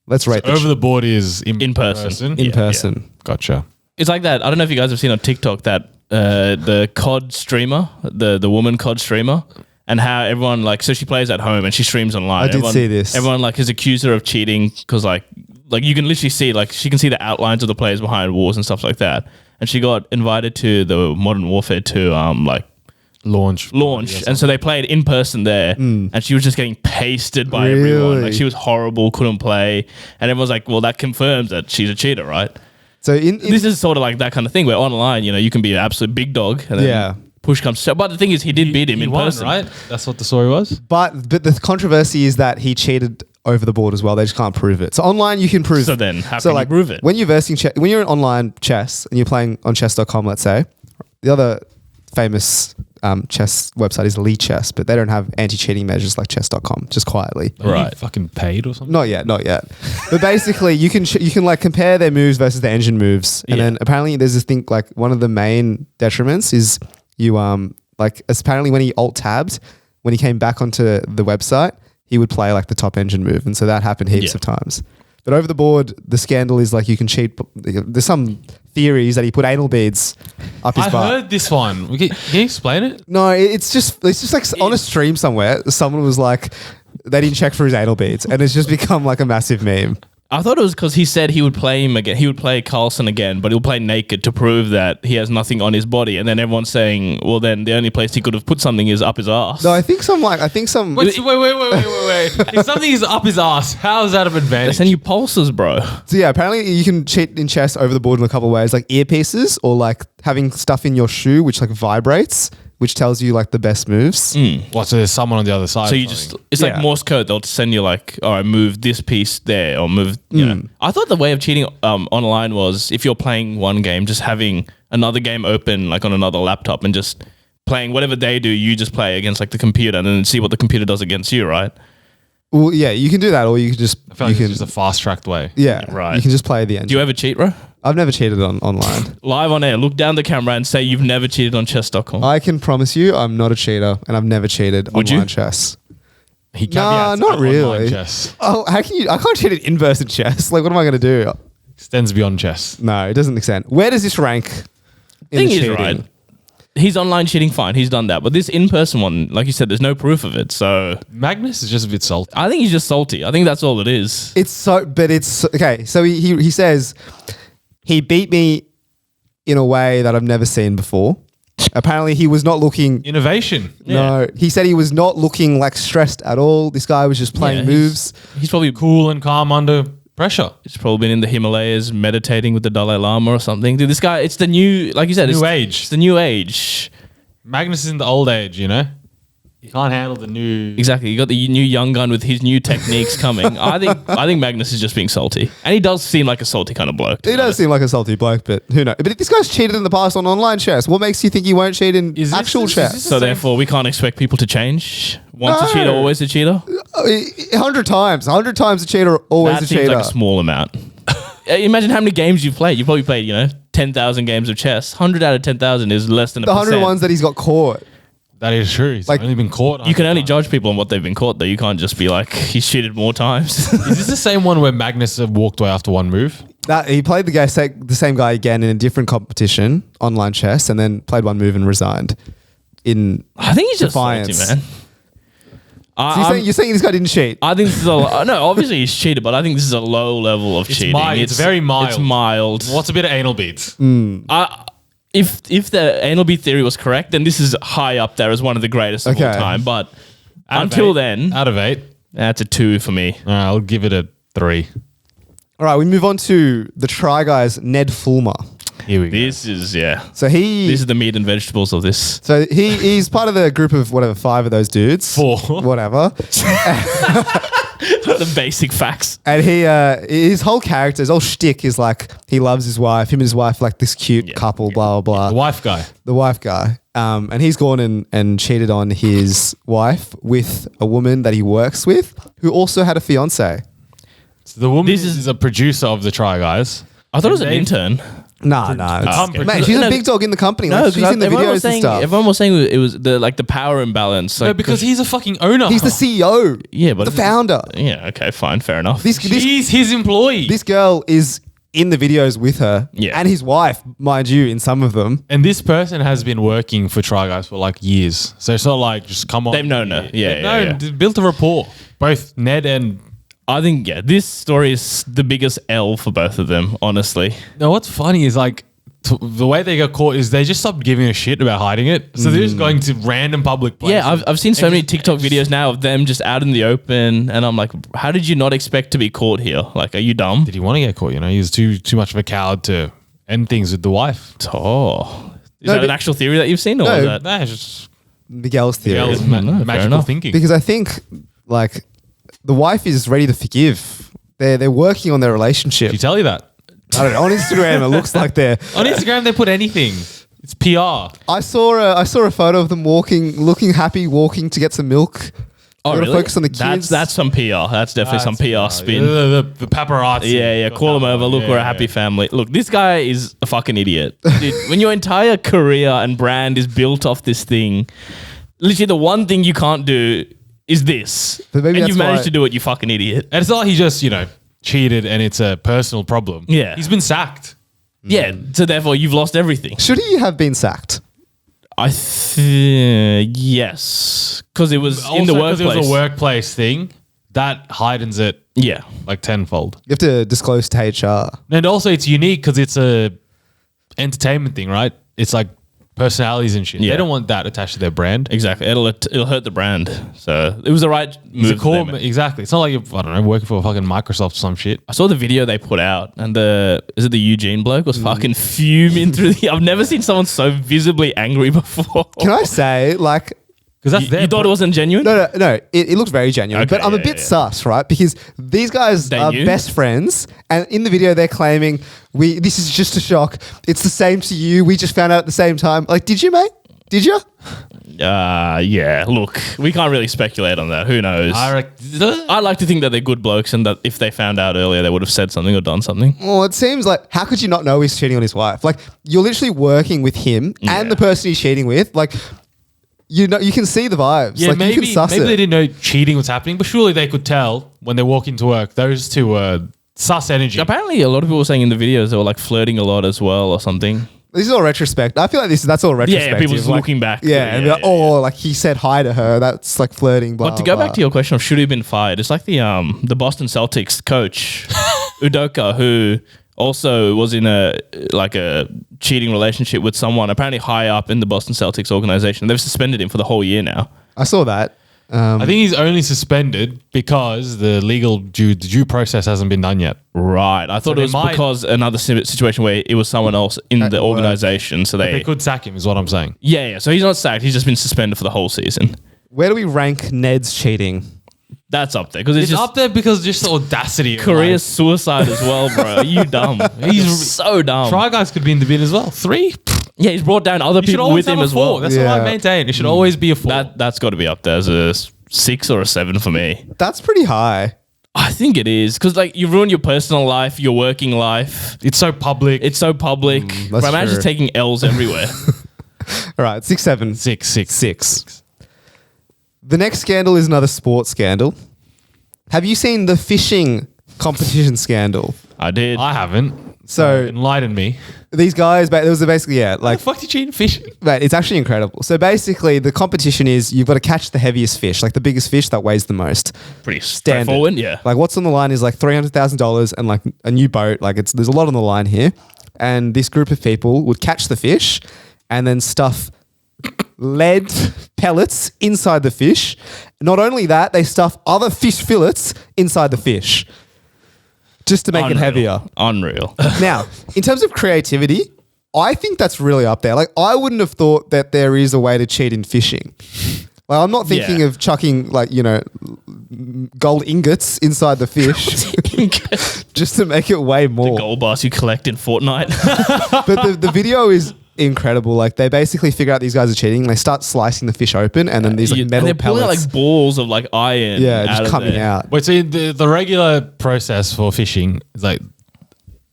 Let's rate Over the board is in person. in person. Yeah. Gotcha. It's like that. I don't know if you guys have seen on TikTok that the COD streamer, the woman COD streamer, and how everyone like, so she plays at home and she streams online. I did see this. Everyone like has accused her of cheating because like you can literally see, like she can see the outlines of the players behind walls and stuff like that. And she got invited to the Modern Warfare 2 Launch. And so they played in person there, and she was just getting pasted by everyone. Like she was horrible, couldn't play, and everyone's like, well, that confirms that she's a cheater, right? So this is sort of like that kind of thing where online, you know, you can be an absolute big dog, and then push comes to shove. But the thing is, he did beat him in won, person, right? That's what the story was. But the controversy is that he cheated over the board as well. They just can't prove it. So online you can prove. So then how can you prove it? When you're in online chess and you're playing on chess.com, let's say, the other famous chess website is Lee Chess, but they don't have anti-cheating measures like chess.com, just quietly. Are you fucking paid or something? Not yet. But basically you can like compare their moves versus the engine moves. And then apparently there's this thing, like one of the main detriments is you like apparently when he alt-tabbed, when he came back onto the website, he would play like the top engine move. And so that happened heaps of times. But over the board, the scandal is like you can cheat. There's some theories that he put anal beads up his butt. I heard this one. Can you explain it? No, it's just like on a stream somewhere, someone was like, they didn't check for his anal beads, and it's just become like a massive meme. I thought it was because he said he would play him again. He would play Carlsen again, but he'll play naked to prove that he has nothing on his body. And then everyone's saying, well, then the only place he could have put something is up his ass. No, I think some. Wait. If something is up his ass, how is that an They advantage? send you pulses, bro. So yeah, apparently you can cheat in chess over the board in a couple of ways, like earpieces or like having stuff in your shoe which like vibrates which tells you like the best moves. What? So there's someone on the other side. So or you something? it's like Yeah. Morse code. They'll send you like, all right, move this piece there or move. You know. I thought the way of cheating online was if you're playing one game, just having another game open like on another laptop and just playing whatever they do. You just play against like the computer and then see what the computer does against you, right? Well, yeah, you can do that, or you can just I feel like it's just a fast tracked way. Right. You can just play the engine. Do you ever cheat, bro? I've never cheated online. Live on air, look down the camera and say you've never cheated on chess.com. I can promise you, I'm not a cheater, and I've never cheated Would online you? chess. He Nah, caveats not at online really. Chess Oh, how can you? I can't cheat at in-person chess. Like, what am I going to do? extends beyond chess. No, it doesn't extend. Where does this rank? In Thing the is, cheating? right, he's online cheating, fine, he's done that. But this in-person one, like you said, there's no proof of it. So Magnus is just a bit salty. I think he's just salty. I think that's all it is. It's so, but it's okay. So he says he beat me in a way that I've never seen before. Apparently, he was not looking. Innovation. No, he said he was not looking like stressed at all. This guy was just playing Yeah, moves. He's probably Cool and calm under pressure. He's probably been in the Himalayas meditating with the Dalai Lama or something. Dude, this guy, it's the new, like you said, New it's age. It's the new age. Magnus is in the old age, you know? He can't handle the new. Exactly. You got the new young gun with his new techniques coming. I think Magnus is just being salty. And he does seem like a salty kind of bloke. to He be does honest. seem like a salty bloke, but who knows? But this guy's cheated in the past on online chess. What makes you think he won't cheat in Is this- actual is chess? this- So therefore, we can't expect people to change. Once a cheater, No. always a cheater. 100 times. 100 times a cheater, always That a seems cheater. like a small amount. Imagine how many games you've played. You've probably played, 10,000 games of chess. 100 out of 10,000 is less than a the 100 percent. ones that he's got caught. That is true. He's Like- only been caught. You can only judge people on what they've been caught, though. You can't just be like, he's cheated more times. Is this the same one where Magnus walked away after one move? That he played the same guy again in a different competition, online chess, and then played one move and resigned. I think he's just Defiance. salty, man. So you're saying this guy didn't cheat? I think this is no. Obviously, he's cheated, but I think this is a low level of cheating. It's very mild. It's mild. What's a bit of anal beads? If the anal bead theory was correct, then this is high up there as one of the greatest of all Okay. time. But Out of until 8. then, Out of 8. that's a 2 for me. I'll give it a 3. All right, we move on to the Try Guys, Ned Fulmer. Here we go. This is So These are the meat and vegetables of this. So he's part of the group of whatever 5 of those dudes. 4. Whatever. The basic facts. And his whole character, his whole shtick is like he loves his wife. Him and his wife like this cute couple. Blah blah The blah. wife guy. The wife guy. And he's gone and cheated on his wife with a woman that he works with, who also had a fiance. So the woman This is a producer of the Try Guys. I thought it was an They- intern. Nah. it's- company. Mate, she's No, a big dog in the company. No, Like, she's in the everyone was videos and saying, stuff. everyone was saying it was the power imbalance. No, Like, because he's a fucking owner. He's the CEO. Yeah, but the founder. Yeah, okay, fine, fair enough. He's his employee. This girl is in the videos with her, Yeah. and his wife, mind you, in some of them. And this person has been working for Try Guys for like years. So it's not like just come on. They've known her. Yeah. They built a rapport. Both Ned and. I think this story is the biggest L for both of them, honestly. No, what's funny is like the way they got caught is they just stopped giving a shit about hiding it. So they're just going to random public places. Yeah, I've seen so And many just- TikTok videos now of them just out in the open, and I'm like, how did you not expect to be caught here? Like, are you dumb? Did he want to get caught? You know, he was too much of a coward to end things with the wife. Oh, is No, that but- an actual theory that you've seen, or No. is that? Nah, it's just Miguel's theory. Miguel's fair magical enough. thinking. Because I think, like, the wife is ready to forgive. They're working on their relationship. Did he tell you that? I don't know. On Instagram, it looks like they're. On Instagram, they put anything. It's PR. I saw a photo of them looking happy, walking to get some milk. Oh, Gotta really? focus on the kids. That's some PR. That's definitely some PR spin. The paparazzi. Yeah, Got call that them over. one. Look, Yeah, we're a yeah. happy family. Look, this guy is a fucking idiot. Dude, when your entire career and brand is built off this thing, literally the one thing you can't do is this. But maybe and that's you've managed why- to do it, you fucking idiot. And it's not like he just, cheated and it's a personal problem. Yeah. He's been sacked. Yeah, so therefore you've lost everything. Should he have been sacked? I think yes, because it was in the Also, 'cause workplace. it was a workplace thing. That heightens it Yeah, like tenfold. You have to disclose to HR. And also it's unique because it's a entertainment thing, right? It's like personalities and shit. Yeah. They don't want that attached to their brand. Exactly. It'll hurt the brand. So it was the right It's a move. core, they made. exactly. It's not like you're, I don't know, working for fucking Microsoft or some shit. I saw the video they put out, and the Eugene bloke was fucking fuming through the. I've never seen someone so visibly angry before. Can I say, like, Because that's their You thought it wasn't genuine? no, it looks very genuine. Okay, but I'm a yeah, bit yeah. sus, right? Because these guys They are knew? best friends, and in the video they're claiming this is just a shock. It's the same to you. We just found out at the same time. Like, did you, mate? Did you? Yeah. Look, we can't really speculate on that. Who knows? I like to think that they're good blokes, and that if they found out earlier, they would have said something or done something. Well, it seems like, how could you not know he's cheating on his wife? Like, you're literally working with him and the person he's cheating with. Like, you know, you can see the vibes. Yeah, like, you maybe can suss they it. didn't know cheating was happening, but surely they could tell when they walk into work. Those two were sus energy. Apparently, a lot of people were saying in the videos they were like flirting a lot as well or something. This is all retrospect. I feel like that's all retrospective. Yeah, people just like, looking back. Yeah, and be like, like he said hi to her. That's like flirting. Blah, But to go blah. back to your question of should he have been fired, it's like the Boston Celtics coach Udoka, who also was in a cheating relationship with someone apparently high up in the Boston Celtics organization. They've suspended him for the whole year now. I saw that. I think he's only suspended because the legal due process hasn't been done yet. Right. I thought they it was might- because another situation where it was someone else in the work. organization. So They could sack him, is what I'm saying. Yeah. So he's not sacked. He's just been suspended for the whole season. Where do we rank Ned's cheating? That's up there because it's It's just up there because just the audacity. of, career like, suicide as well, bro. Are you dumb? He's so dumb. Try Guys could be in the bin as well. 3? Yeah, he's brought down other You should people always with him have a as 4. well. That's what I Yeah. maintain. It should always be a 4. That's got to be up there as a 6 or a 7 for me. That's pretty high. I think it is because like you ruin your personal life, your working life. It's so public. It's so public. that's Bro, man's true. just taking L's everywhere. All right, 6, 7. 6. The next scandal is another sports scandal. Have you seen the fishing competition scandal? I did. I haven't. So Enlighten me. these guys, there was basically, Like, like, the fuck did you eat fishing? mate, it's actually incredible. So basically, the competition is you've got to catch the heaviest fish, like the biggest fish that weighs the most. Pretty Standard. straightforward. Yeah. Like what's on the line is like $300,000 and like a new boat. Like there's a lot on the line here. And this group of people would catch the fish and then stuff lead pellets inside the fish. Not only that, they stuff other fish fillets inside the fish just to make it Unreal. heavier. Unreal. Now, in terms of creativity, I think that's really up there. Like, I wouldn't have thought that there is a way to cheat in fishing. Like, I'm not thinking Yeah. of chucking, like, you know, gold ingots inside the fish just to make it weigh more. Gold bars you collect in Fortnite. But the video is incredible. Like, they basically figure out these guys are cheating. They start slicing the fish open, and then these like and metal they're pulling out pellets, like balls of like iron. yeah, out just of coming there. out. Wait, so the regular process for fishing is like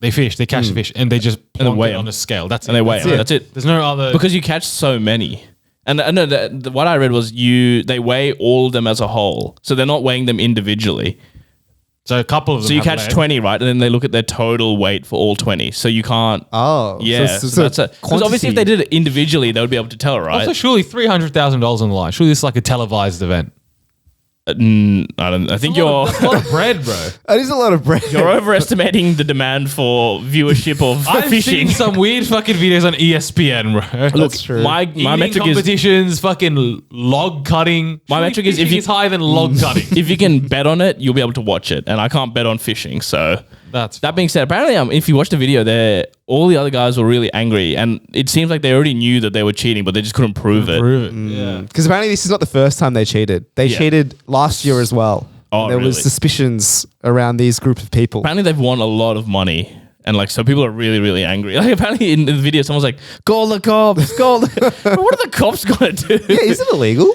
they catch the fish, and they just then plonk weigh it on them. a scale. That's And they weigh That's them. it. That's it. There's no other. Because you catch so many. And no, what I read was they weigh all of them as a whole. So they're not weighing them individually. so a couple of them. So you have catch lead. 20, right? And then they look at their total weight for all 20. So you can't. Oh. Yeah. So that's it. Because obviously if they did it individually, they would be able to tell, right? Also, surely $300,000 on the line. Surely this is like a televised event. I think you're That's a lot of bread, bro. That is a lot of bread. you're overestimating the demand for viewership of I've fishing. seen some weird fucking videos on ESPN, bro. Look, true. my Eating metric is competitions, fucking log cutting. My Surely metric is if fishing you- is higher than log cutting. if you can bet on it, you'll be able to watch it, and I can't bet on fishing. So That's that being said, apparently, if you watch the video, all the other guys were really angry, and it seems like they already knew that they were cheating, but they just couldn't prove it. Yeah. Because apparently this is not the first time they cheated. They Yeah. cheated last year as well. Oh, there was really? suspicions around these group of people. Apparently, they've won a lot of money, and like so, people are really, really angry. Like apparently, in the video, someone's like, "Call the cops! Call the." What are the cops gonna do? Yeah, is it illegal?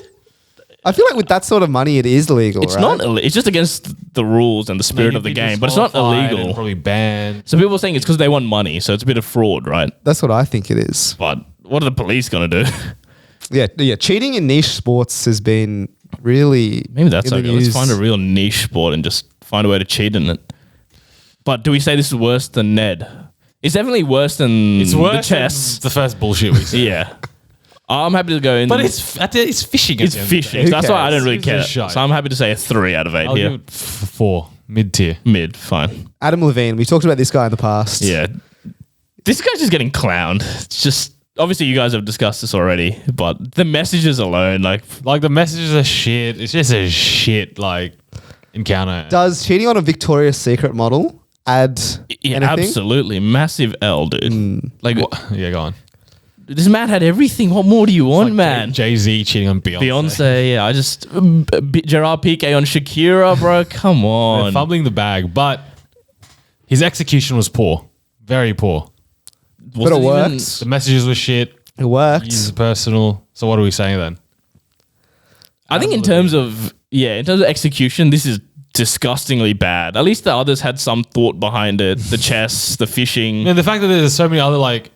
I feel like with that sort of money, it is illegal. It's right? not. It's just against the rules and the spirit of the game, but it's not illegal. Probably banned. So people are saying it's because they want money, so it's a bit of fraud, right? That's what I think it is. But what are the police gonna do? Yeah. Cheating in niche sports has been really. Maybe that's in the okay. Let's news. find a real niche sport and just find a way to cheat in it. But do we say this is worse than Ned? It's definitely worse than It's worse the than chess. the first bullshit we said. Yeah. I'm happy to go in. But it's fishing. It's at the end of the day. fishing. Who That's why I cares? don't really It's a care. shite. So I'm happy to say a 3 out of 8 I'll here. give it 4. Mid-tier. Mid, fine. Adam Levine. We talked about this guy in the past. Yeah. This guy's just getting clowned. It's just obviously you guys have discussed this already, but the messages alone, like the messages are shit. It's just a shit like encounter. Does cheating on a Victoria's Secret model add anything? absolutely massive L, dude. Like Yeah, go on. this man had everything. What more do you want, man? Jay-Z cheating on Beyonce. Beyonce, yeah. I just Gerard Piqué on Shakira, bro. Come They're on. fumbling the bag, but his execution was poor, very poor. But it works. The messages were shit. It worked. He's personal. So what are we saying then? I think in terms of execution, this is disgustingly bad. At least the others had some thought behind it. The chess, the fishing. And the fact that there's so many other like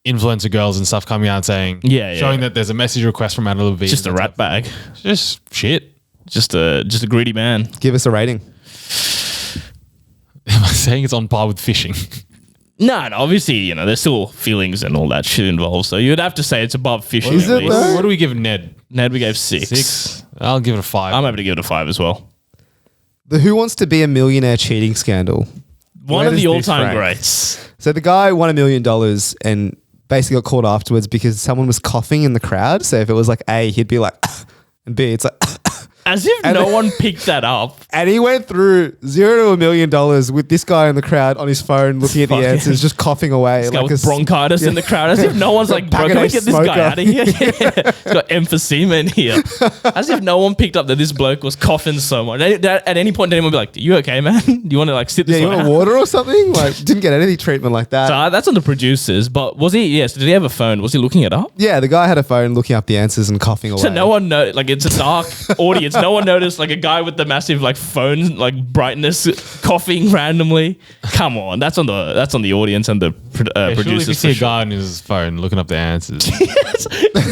influencer girls and stuff coming out saying, showing that there's a message request from Anna Levine. Just a rat bag. Just shit. Just a greedy man. Give us a rating. Am I saying it's on par with fishing? No, obviously, there's still feelings and all that shit involved. So you'd have to say it's above fishing. Is at it least. though? What do we give Ned? Ned, we gave 6. 6? I'll give it a 5. I'm happy to give it a 5 as well. The Who Wants to Be a Millionaire cheating scandal. One Where of the does this all-time rank? greats. So the guy won $1 million and basically got caught afterwards because someone was coughing in the crowd. So if it was like A, he'd be like, and B, it's like, As if no one picked that up. and he went through 0 to $1 million with this guy in the crowd on his phone looking at the Fucking- answers, just coughing away. This guy like with a bronchitis in the crowd. As if no one's like, bro, can we get this Smoker. guy out of here? Yeah. He's got emphysema in here. As if no one picked up that this bloke was coughing so much. At any point, anyone would be like, you okay, man? Do you want to like sit this Yeah, you one want out? water or something? Like, didn't get any treatment like that. So that's on the producers. But was he, yes, did he have a phone? Was he looking it up? Yeah, the guy had a phone looking up the answers and coughing away. So no one know, like it's a dark audience. No one noticed like a guy with the massive like phone like brightness coughing randomly. Come on, that's on the audience and the Surely if you producers. see a For sure. guy on his phone looking up the answers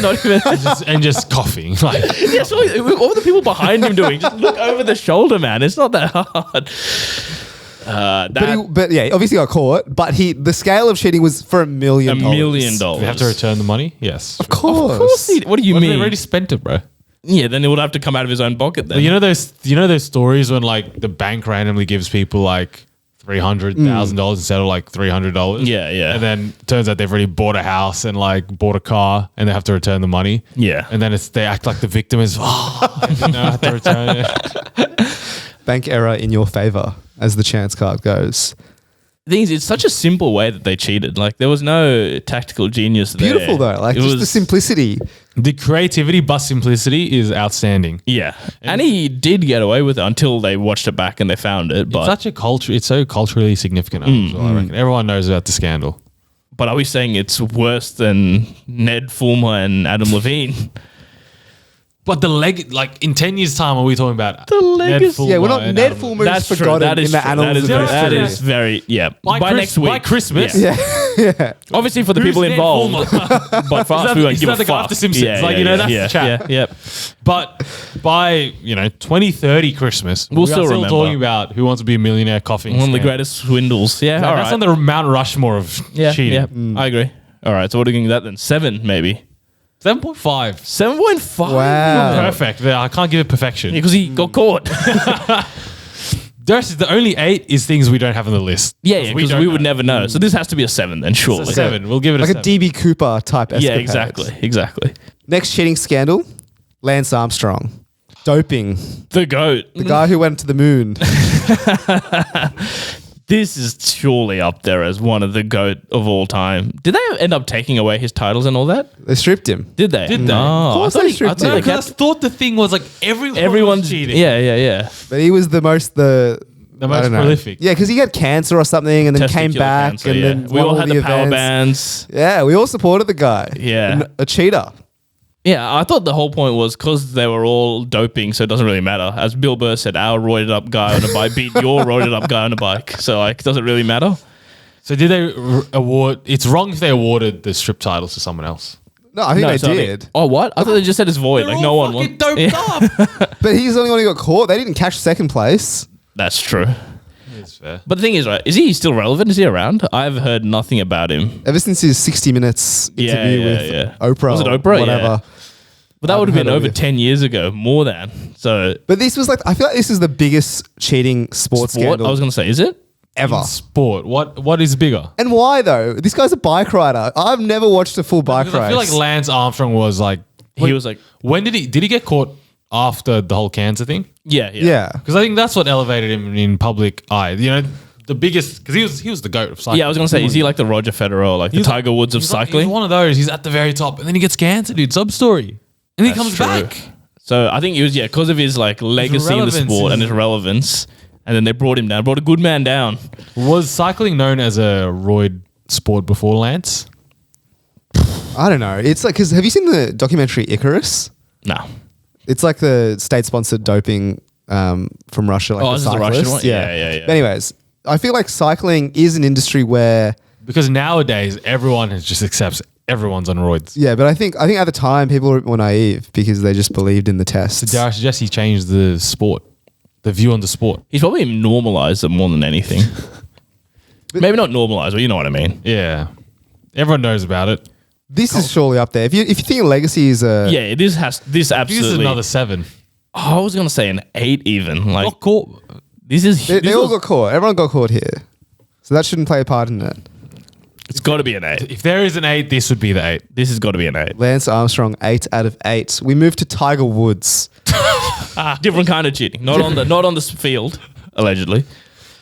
Not even. and just coughing. Like, Yeah, so what were the people behind him doing? Just look over the shoulder, man. It's not that hard. But yeah, obviously got caught. But the scale of cheating was for $1 million. $1 million. do we have to return the money? Yes. Of course. Of course he, what do you What if they mean? already spent it, bro? Yeah, then it would have to come out of his own pocket then. But you know those stories when like the bank randomly gives people like $300,000 instead of like $300. Yeah, yeah. And then it turns out they've already bought a house and like bought a car and they have to return the money. Yeah. And then they act like the victim is. I didn't know I have to return it. Bank error in your favor, as the chance card goes. The thing is, it's such a simple way that they cheated. Like there was no tactical genius there. Beautiful though, like It just was- the simplicity. The creativity but simplicity is outstanding. Yeah, and he did get away with it until they watched it back and they found it. But It's such a culture. It's so culturally significant. As well, I reckon everyone knows about the scandal. but are we saying it's worse than Ned Fulmer and Adam Levine? But like in 10 years' time, are we talking about The legacy- Fulmer Yeah, we're not and Ned Adam Fulmer is That's true. forgotten That is in the true. annals of That history. is very By next week, by Christmas. Yeah. Yeah. Obviously for the Who's people Ned involved, Fulmer? but for us, that- we won't is give that a the guy fuck. off The Simpsons? That's the chat. Yeah. But by 2030 Christmas, We'll we still are still remember. talking about Who Wants to Be a Millionaire coughing. One of the scam. greatest swindles. Yeah, all That's right. on the Mount Rushmore of cheating. Yeah, I agree. All right, so what are we giving that then? 7 maybe. 7.5. 7.5. Wow. Perfect. I can't give it perfection. Because he got caught. The only 8 is things we don't have on the list. Yeah, because don't we know. would never know. So this has to be a 7 then, surely. It's a 7. We'll give it Like a a 7. DB Cooper type escapade. Yeah, exactly. Next cheating scandal, Lance Armstrong. Doping. The GOAT. The guy who went to the moon. This is surely up there as one of the GOAT of all time. Did they end up taking away his titles and all that? They stripped him. Did they? Did they? Oh, Of course I thought they he- I stripped thought him. they Because I kept- thought the thing was like everyone's cheating. Yeah. But he was the most The most prolific. Yeah, because he had cancer or something and then came Testicular back cancer, and yeah. then we won all had the power events. bands. Yeah, we all supported the guy. Yeah. A cheater. Yeah, I thought the whole point was because they were all doping, so it doesn't really matter. As Bill Burr said, our roided up guy on a bike beat your roided up guy on a bike. So, like, does it really matter? So did they award? It's wrong if they awarded the strip titles to someone else. No, I think they so I mean- did. oh, what? I thought they just said it's void. Like, no one won. doped Yeah, up. But he's the only one who got caught. They didn't catch second place. that's true. It's fair. But the thing is, right, is he still relevant? Is he around? I've heard nothing about him. Ever since his 60 Minutes interview with Oprah. Was it or Oprah? Whatever. Yeah. But that would have I've been heard of over it. 10 years ago, more than. So, But this was like, I feel like this is the biggest cheating sports sport, scandal. I was going to say, is it? ever. In sport. What is bigger? And why though? This guy's a bike rider. I've never watched a full bike Because race. I feel like Lance Armstrong was like He was like, when did he get caught after the whole cancer thing? yeah. yeah. Because I think that's what elevated him in public eye. You know, the biggest because he was the GOAT of cycling. Yeah, I was going to say, is he like the Roger Federer or like the Tiger Woods of cycling? He's one of those. He's at the very top, and then he gets cancer, dude. Sub story, and he comes true. back. So I think it was, because of his like legacy in the relevance sport and is- his relevance. And then they brought him down, brought a good man down. Was cycling known as a roid sport before Lance? I don't know. It's like, because have you seen the documentary Icarus? No. It's like the state-sponsored doping from Russia. Like Oh, the this is the Russian cyclists. one? Yeah. But anyways, I feel like cycling is an industry where, Because nowadays everyone just accepts everyone's on roids. yeah, but I think at the time people were more naive because they just believed in the tests. So dare I suggest he changed the sport, the view on the sport. He's probably normalized it more than anything. Maybe not normalized, but you know what I mean. Yeah, everyone knows about it. This is surely up there. If you think legacy is a Yeah, this absolutely. This is another 7. I was going to say an 8 even. Like, Not caught. this is, they this all was- got caught. Everyone got caught here, so that shouldn't play a part in it. it's got to be an 8. If there is an 8, this would be the 8. This has got to be an 8. Lance Armstrong, 8 out of 8. We move to Tiger Woods. Different kind of cheating. Not on the field, allegedly.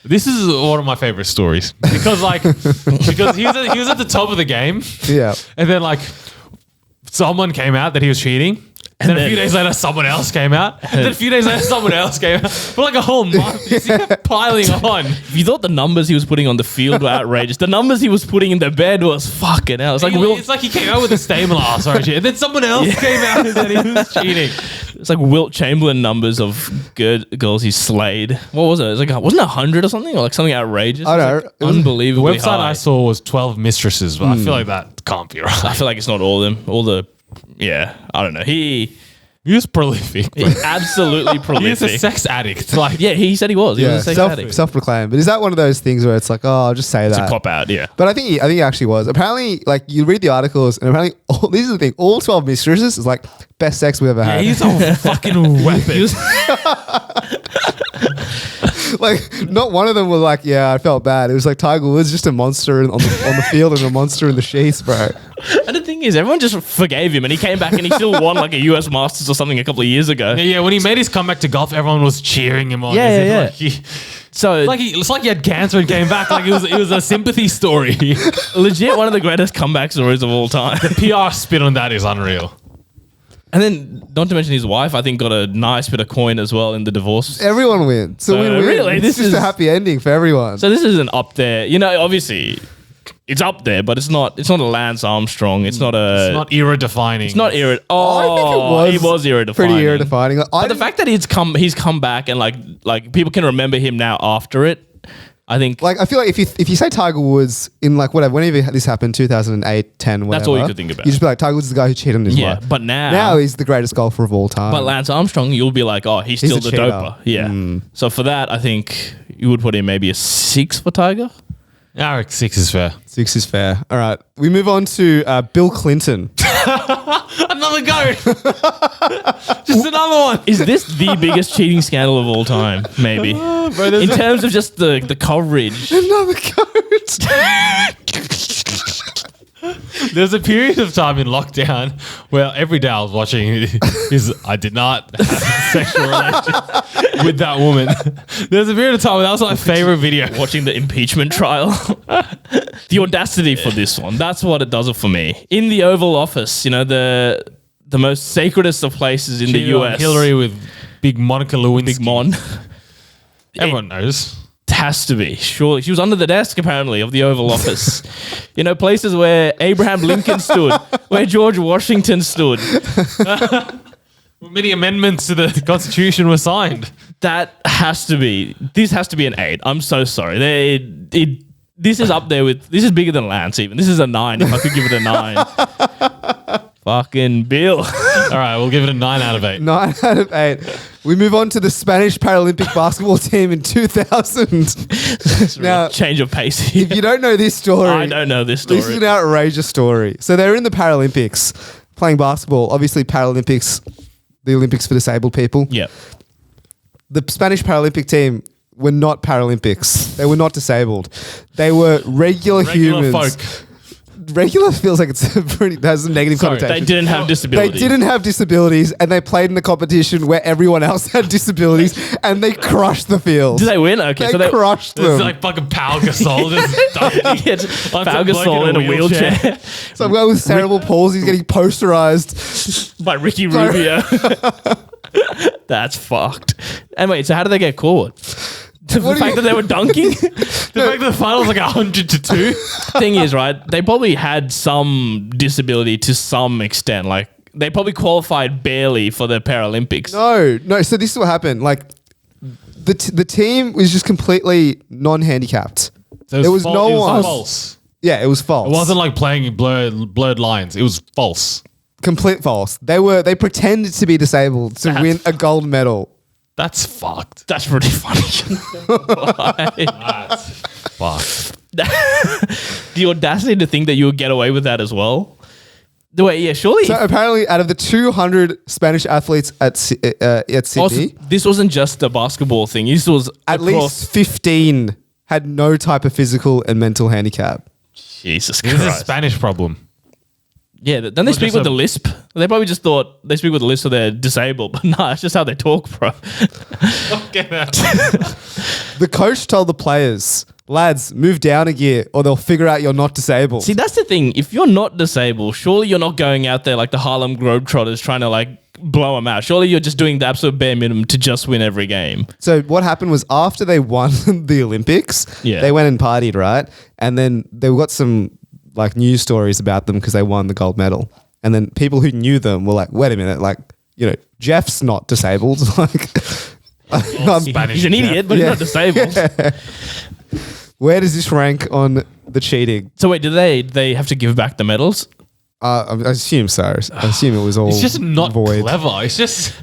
This is one of my favorite stories because he was at the top of the game, Yeah. and then like someone came out that he was cheating. And then a few days later, someone else came out. And then a few days later, someone else came out. For like a whole month, he kept piling on. If you thought the numbers he was putting on the field were outrageous, the numbers he was putting in the bed was fucking hell. It's like It's like he came out with a stable ass or shit. And then someone else came out and said he was cheating. It's like Wilt Chamberlain numbers of good girls he slayed. What was it? It was like, wasn't it 100 or something? Or like something outrageous? I It was, know. like, It was- The unbelievably website high. I saw was 12 mistresses, but I feel like that can't be right. I feel like it's not all of them. All the, yeah, I don't know. He He was prolific. Bro. absolutely He was a prolific. sex addict. Like, Yeah, he said he was. He Yeah, was a sex addict. self-proclaimed. But is that one of those things where it's like, oh, I'll just say It's that? a cop out, yeah. But I think he actually was. Apparently, like you read the articles, and apparently, this is the thing: all 12 mistresses is like best sex we ever had. he's a fucking weapon. Like, not one of them was like, yeah, I felt bad. It was like Tiger Woods, just a monster on the field and a monster in the sheets, bro. And the thing is, everyone just forgave him, and he came back and he still won like a US Masters or something a couple of years ago. Yeah, when he made his comeback to golf, everyone was cheering him on. Yeah, as if, yeah, like, he- So it's like he had cancer and came back. Like it was a sympathy story. legit one of the greatest comeback stories of all time. PR spin on that is unreal. And then, not to mention his wife, I think got a nice bit of coin as well in the divorce. Everyone wins. So we win. really, It's this just is- a happy ending for everyone. So this isn't up there. You know, obviously, it's up there, but it's not a Lance Armstrong. It's not a. It's not era defining. It's not era. I think He was era defining. pretty era defining. Like, But the fact that he's come back and like people can remember him now after it, I think like I feel like if you say Tiger Woods in like whatever, whenever this happened, 2008, 10, whatever. That's all you could think about. You just be like, Tiger Woods is the guy who cheated on his yeah. wife. But Now he's the greatest golfer of all time. But Lance Armstrong, you'll be like, oh, he's still a the cheater. doper. Yeah. So for that, I think you would put in maybe a 6 for Tiger. I reckon 6 is fair. 6 is fair. All right. We move on to Bill Clinton. Another goat. Just another one. Is this the biggest cheating scandal of all time? Maybe. In terms of just the coverage. Another goat. There's a period of time in lockdown where every day I was watching I did not have sexual relations with that woman. There's a period of time where that was my favorite video. Watching the impeachment trial. The audacity for this one. That's what it does it for me. In the Oval Office, you know, the most sacredest of places in the US. Hillary with big Monica Lewinsky. Big Mon. Everyone knows. Has to be. Surely. She was under the desk, apparently, of the Oval Office. You know, places where Abraham Lincoln stood, where George Washington stood. Many amendments to the Constitution were signed. That has to be. This has to be an 8. I'm so sorry. This is up there with. This is bigger than Lance, even. This is a 9, if I could give it a 9. Fucking Bill. All right, we'll give it a 9 out of 8. 9 out of 8. We move on to the Spanish Paralympic basketball team in 2000. Now, Change of pace here. if you don't know this story, I don't know this story. This is an outrageous story. So they're in the Paralympics playing basketball. Obviously, Paralympics, the Olympics for disabled people. Yeah. The Spanish Paralympic team were not Paralympics. They were not disabled. They were regular humans. folk. Regular feels like it's has a negative Sorry, connotation. They didn't have disabilities. They didn't have disabilities, and they played in the competition where everyone else had disabilities, and they crushed the field. Did they win? Okay, They so they crushed It's them. like fucking Pau Gasol. Just dunked. Yeah, just Pau Gasol in a wheelchair Some guy with cerebral palsy is getting posterized. by Ricky Rubio. That's fucked. And wait, so how did they get caught? The What do fact you- that they were dunking? The fact that the final was like 100-2. Thing is, right, they probably had some disability to some extent. Like, they probably qualified barely for the Paralympics. No. So this is what happened. Like, the team was just completely non-handicapped. So There was no it was one- false. Yeah, it was false. It wasn't like playing in blurred lines. It was false. Complete false. They pretended to be disabled to That's win a gold medal. That's fucked. That's pretty funny. Why? That's fucked. The audacity to think that you would get away with that as well. The way, yeah, surely. So apparently, out of the 200 Spanish athletes at Sydney, Also, this wasn't just a basketball thing. This was at across. least 15 had no type of physical and mental handicap. Jesus This is a Christ. Spanish problem. Yeah, don't they speak just with a- the lisp? They probably just thought they speak with the lisp so they're disabled. But nah, it's just how they talk, bro. Get out. The coach told the players, lads, move down a gear or they'll figure out you're not disabled. See, that's the thing. If you're not disabled, surely you're not going out there like the Harlem Globetrotters trying to like blow them out. Surely you're just doing the absolute bare minimum to just win every game. So what happened was after they won the Olympics, Yeah. they went and partied, right? And then they got some like news stories about them because they won the gold medal. And then people who knew them were like, wait a minute, like, you know, Jeff's not disabled. Like, Spanish He's an Jeff. idiot, but Yeah. he's not disabled. where does this rank on the cheating? So wait, do they have to give back the medals? I assume so. I assume it was all It's just not void. clever. It's just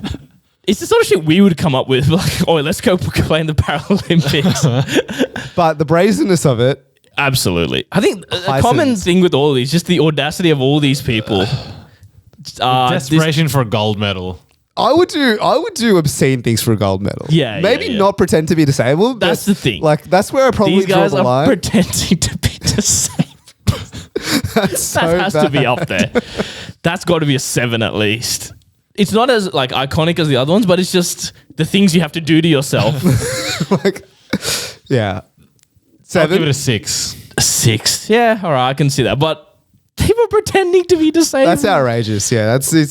It's the sort of shit we would come up with. Like, oh, let's go play in the Paralympics. But the brazenness of it, Absolutely. I think a High common sentence. thing with all of these, just the audacity of all these people. desperation for a gold medal. I would do obscene things for a gold medal. Yeah, maybe yeah, yeah. not pretend to be disabled. That's the thing. Like that's where I probably These guys draw the are line. pretending to be disabled. That's so That has to be bad. up there. That's got to be a 7 at least. It's not as like iconic as the other ones, but it's just the things you have to do to yourself. Like, yeah, I'll give 7. it a 6. A 6, yeah, all right, I can see that. But they were pretending to be disabled. That's outrageous. Yeah, it's Like you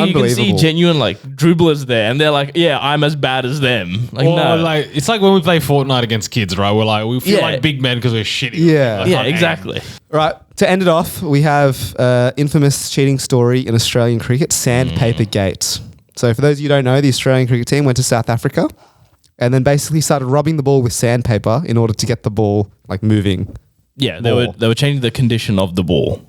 unbelievable. can see genuine like dribblers there, and they're like, "Yeah, I'm as bad as them." Like, Or no, like it's like when we play Fortnite against kids, right? We're like we feel Yeah. like big men because we're shitty. Yeah. Like, yeah, fuck, exactly. Right, to end it off, we have infamous cheating story in Australian cricket, Sandpaper Gate. So for those of you who don't know, the Australian cricket team went to South Africa and then basically started rubbing the ball with sandpaper in order to get the ball like moving. Yeah, More. they were changing the condition of the ball.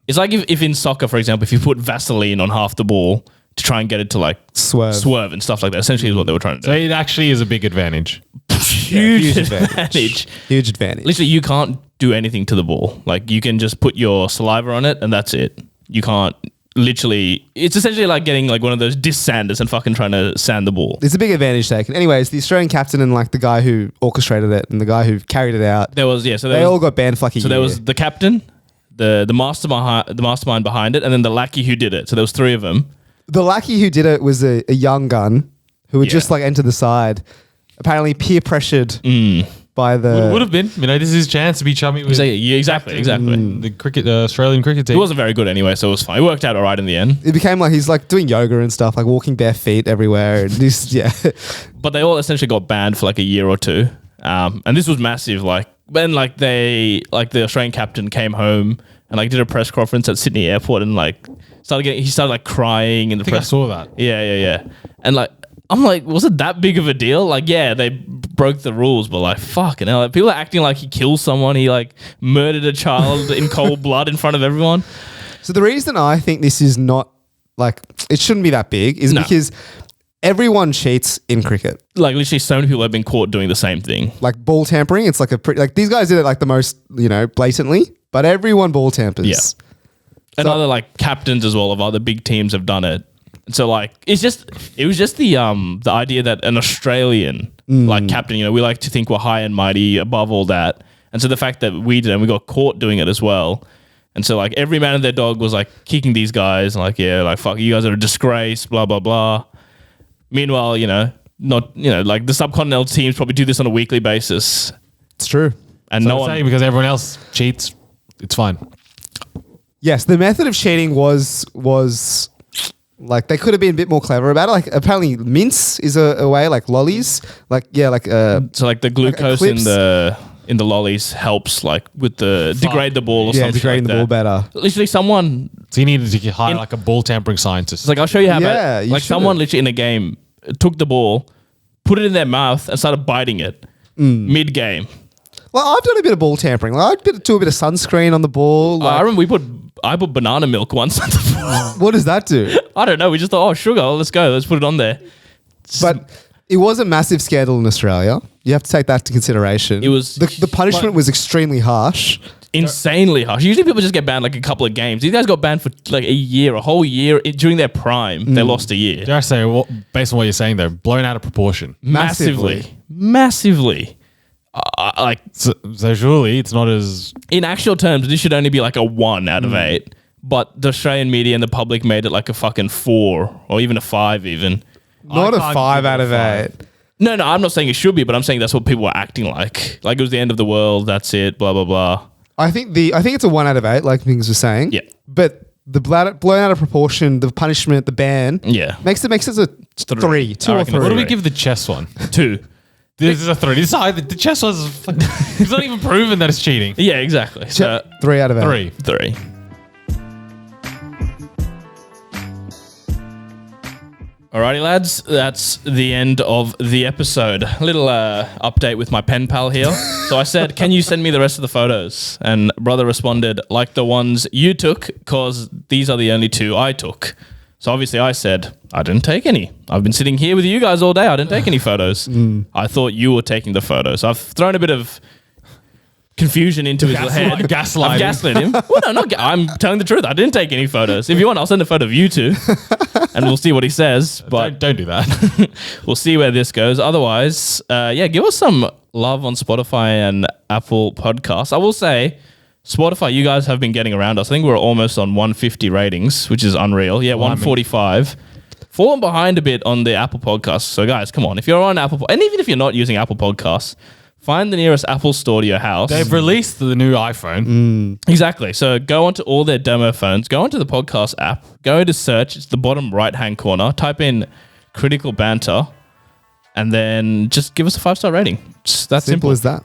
It's like if in soccer, for example, if you put Vaseline on half the ball to try and get it to like Swerve. and stuff like that, essentially is what they were trying to So do. it actually is a big advantage. Huge advantage. Huge advantage. Literally, you can't do anything to the ball. Like you can just put your saliva on it, and that's it. You can't literally. It's essentially like getting like one of those disc sanders and fucking trying to sand the ball. It's a big advantage taken. Anyways, the Australian captain and like the guy who orchestrated it and the guy who carried it out, There was so there they was, all got banned for like a so year. there was the captain, the mastermind behind it, and then the lackey who did it. So there was 3 of them. The lackey who did it was a young gun who had Yeah. just like entered the side, apparently peer pressured by the. Would have been, this is his chance to be chummy with Yeah, exactly. the cricket Australian cricket team. It wasn't very good anyway, so it was fine. It worked out all right in the end. It became like he's like doing yoga and stuff, like walking bare feet everywhere. And this, yeah. But they all essentially got banned for like a year or 2. And this was massive. Like then, like the Australian captain came home and like did a press conference at Sydney Airport and like he started like crying in the I think I press. saw that. Yeah. And like I'm like, was it that big of a deal? Like, yeah, they broke the rules, but like, fucking hell, like, people are acting like he killed someone. He like murdered a child in cold blood in front of everyone. So the reason I think this is not like it shouldn't be that big is No. because everyone cheats in cricket. Like literally, so many people have been caught doing the same thing. Like ball tampering, it's like a pretty like these guys did it like the most blatantly, but everyone ball tampers. Yeah. And other like captains as well of other big teams have done it. And so like it was just the idea that an Australian like captain. We like to think we're high and mighty above all that. And so the fact that we did, and we got caught doing it as well. And so like every man and their dog was like kicking these guys, and like, yeah, like fuck, you guys are a disgrace, blah blah blah. Meanwhile, not like the subcontinental teams probably do this on a weekly basis, It's true. and So no I'm one. saying because everyone else cheats, it's fine. Yes, the method of cheating was like they could have been a bit more clever about it. Like apparently mints is a way, like lollies, So like the glucose in clips. the lollies helps like with the degrade the ball or something. degrading like the ball that. better. Literally, someone. So you needed to hire like a ball tampering scientist. It's like I'll show you how. Yeah, bad, you like should've. someone literally in a game took the ball, put it in their mouth, and started biting it mid game. Well, I've done a bit of ball tampering. Like, I do a bit of sunscreen on the ball. I Like, remember I put banana milk once. on the ball. what does that do? I don't know. We just thought, oh, sugar. Let's go. Let's put it on there. But it was a massive scandal in Australia. You have to take that into consideration. It was- the punishment was extremely harsh. Insanely harsh. Usually people just get banned like a couple of games. These guys got banned for like a whole year during their prime. They lost a year. Dare I say, based on what you're saying, though, blown out of proportion. Massively. Like So surely it's not as in actual terms, this should only be like a 1 out of 8. But the Australian media and the public made it like a fucking 4 or even a 5 even. Not a can't 5 give it out a of 5. 8. No, I'm not saying it should be, but I'm saying that's what people were acting like. Like it was the end of the world. That's it. Blah blah blah. I think it's a 1 out of 8, like Migs was saying. Yeah. But the blown out of proportion, the punishment, the ban, Yeah. makes it a 3, 2 I or reckon 3. What do we Right. give the chess one? 2. This is a 3. This is high. The chess was. It's not even proven that it's cheating. Yeah, exactly. So 3 out of 8. 3. 3. Alrighty, lads, that's the end of the episode. A little update with my pen pal here. So I said, can you send me the rest of the photos? And brother responded, like the ones you took, because these are the only 2 I took. So obviously I said, I didn't take any. I've been sitting here with you guys all day. I didn't take any photos. I thought you were taking the photos. I've thrown a bit of confusion into his head. Gaslighting. I've gaslit him. Well, no, I'm telling the truth. I didn't take any photos. If you want, I'll send a photo of you 2 and we'll see what he says. But Don't do that. we'll see where this goes. Otherwise, give us some love on Spotify and Apple Podcasts. I will say, Spotify, you guys have been getting around us. I think we're almost on 150 ratings, which is unreal. Yeah, 145. Fallen behind a bit on the Apple Podcasts. So guys, come on. If you're on Apple, and even if you're not using Apple Podcasts, find the nearest Apple store to your house. They've released the new iPhone. Exactly. So go onto all their demo phones, go onto the podcast app, go to search, it's the bottom right-hand corner, type in Critical Banter, and then just give us a 5-star rating. It's that Simple simple. as that.